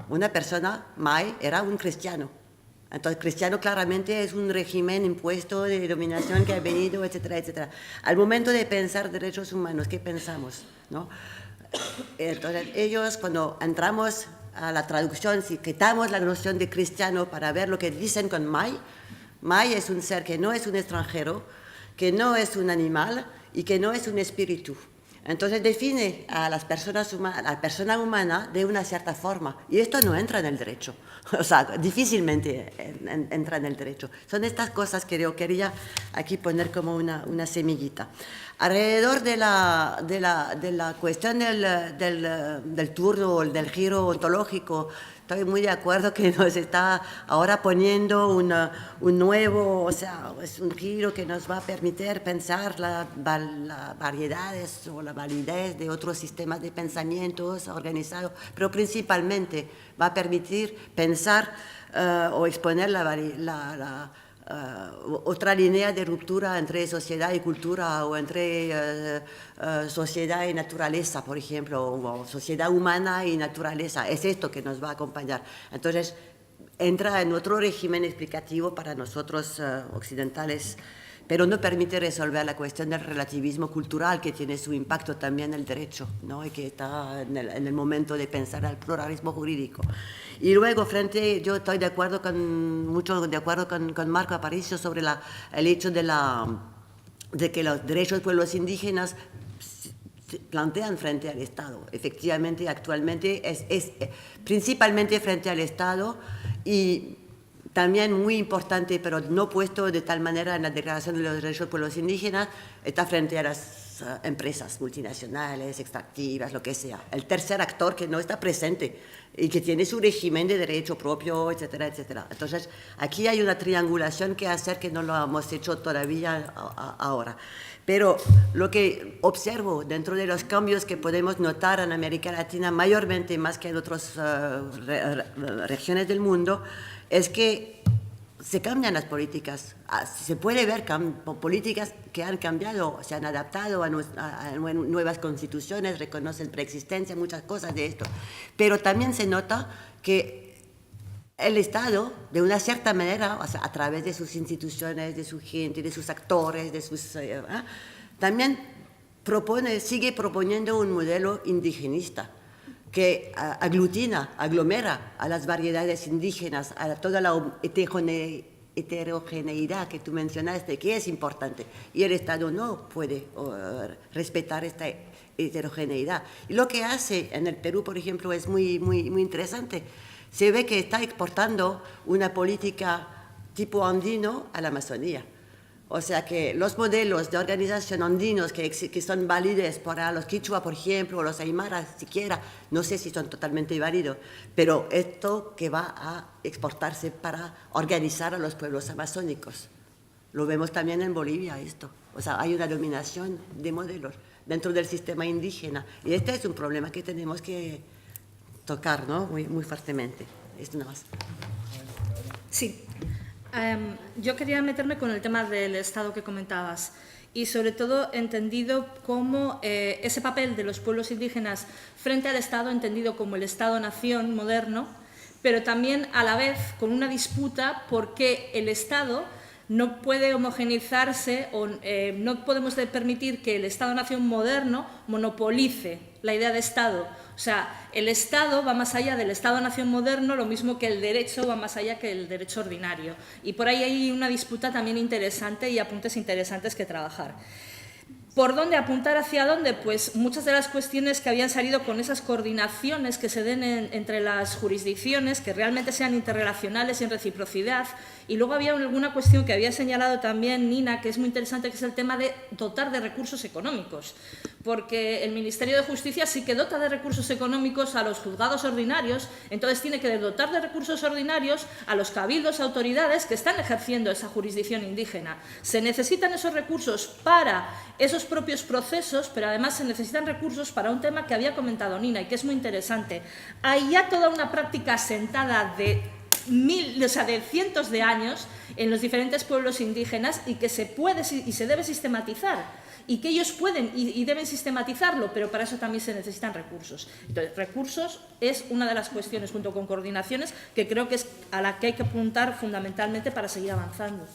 Una persona, Mai, era un cristiano. Entonces, cristiano claramente es un régimen impuesto de dominación que ha venido, etcétera, etcétera. Al momento de pensar derechos humanos, ¿qué pensamos? ¿No? Entonces, ellos, cuando entramos a la traducción, si quitamos la noción de cristiano para ver lo que dicen con Mai, Mai es un ser que no es un extranjero, que no es un animal y que no es un espíritu. Entonces define a las personas a la persona humana de una cierta forma, y esto no entra en el derecho. O sea, difícilmente entra en el derecho. Son estas cosas que yo quería aquí poner como una semillita. Alrededor de la cuestión del turno, del giro ontológico, estoy muy de acuerdo que nos está ahora poniendo un nuevo, o sea, es un giro que nos va a permitir pensar las variedades o la validez de otros sistemas de pensamientos organizados, pero principalmente va a permitir pensar o exponer otra línea de ruptura entre sociedad y cultura o entre sociedad y naturaleza, por ejemplo, o sociedad humana y naturaleza. Es esto que nos va a acompañar. Entonces, entra en otro régimen explicativo para nosotros occidentales, pero no permite resolver la cuestión del relativismo cultural que tiene su impacto también en el derecho, ¿no? Y que está en el momento de pensar al pluralismo jurídico. Y luego, yo estoy mucho de acuerdo con Marco Aparicio sobre el hecho de que los derechos de pueblos indígenas se plantean frente al Estado. Efectivamente, actualmente es principalmente frente al Estado y también muy importante, pero no puesto de tal manera en la Declaración de los Derechos de Pueblos Indígenas, está frente a las empresas multinacionales, extractivas, lo que sea. El tercer actor que no está presente y que tiene su régimen de derecho propio, etcétera, etcétera. Entonces, aquí hay una triangulación que hacer que no lo hemos hecho todavía ahora. Pero lo que observo dentro de los cambios que podemos notar en América Latina, mayormente más que en otras regiones del mundo, es que se cambian las políticas. Se puede ver políticas que han cambiado, se han adaptado a nuevas constituciones, reconocen preexistencia, muchas cosas de esto. Pero también se nota que el Estado, de una cierta manera, o sea, a través de sus instituciones, de su gente, de sus actores, también sigue proponiendo un modelo indigenista que aglomera a las variedades indígenas, a toda la heterogeneidad que tú mencionaste, que es importante. Y el Estado no puede respetar esta heterogeneidad. Y lo que hace en el Perú, por ejemplo, es muy, muy, muy interesante. Se ve que está exportando una política tipo andino a la Amazonía. O sea que los modelos de organización andinos que son válidos para los quichua, por ejemplo, o los aymaras siquiera, no sé si son totalmente válidos, pero esto que va a exportarse para organizar a los pueblos amazónicos. Lo vemos también en Bolivia esto. O sea, hay una dominación de modelos dentro del sistema indígena. Y este es un problema que tenemos que tocar, ¿no? Muy, muy fuertemente. Esto nada más. Sí. Yo quería meterme con el tema del Estado que comentabas y sobre todo entendido como ese papel de los pueblos indígenas frente al Estado, entendido como el Estado-nación moderno, pero también a la vez con una disputa porque el Estado no puede homogeneizarse o no podemos permitir que el Estado-nación moderno monopolice la idea de Estado. O sea, el Estado va más allá del Estado-nación moderno, lo mismo que el derecho va más allá que el derecho ordinario. Y por ahí hay una disputa también interesante y apuntes interesantes que trabajar. ¿Por dónde apuntar? ¿Hacia dónde? Pues muchas de las cuestiones que habían salido con esas coordinaciones que se den entre las jurisdicciones, que realmente sean interrelacionales y en reciprocidad. Y luego había alguna cuestión que había señalado también Nina, que es muy interesante, que es el tema de dotar de recursos económicos. Porque el Ministerio de Justicia sí que dota de recursos económicos a los juzgados ordinarios, entonces tiene que dotar de recursos ordinarios a los cabildos, autoridades que están ejerciendo esa jurisdicción indígena. Se necesitan esos recursos para esos propios procesos, pero además se necesitan recursos para un tema que había comentado Nina y que es muy interesante. Hay ya toda una práctica asentada de cientos de años en los diferentes pueblos indígenas y que se puede y se debe sistematizar. Y que ellos pueden y deben sistematizarlo, pero para eso también se necesitan recursos. Entonces, recursos es una de las cuestiones, junto con coordinaciones, que creo que es a la que hay que apuntar fundamentalmente para seguir avanzando.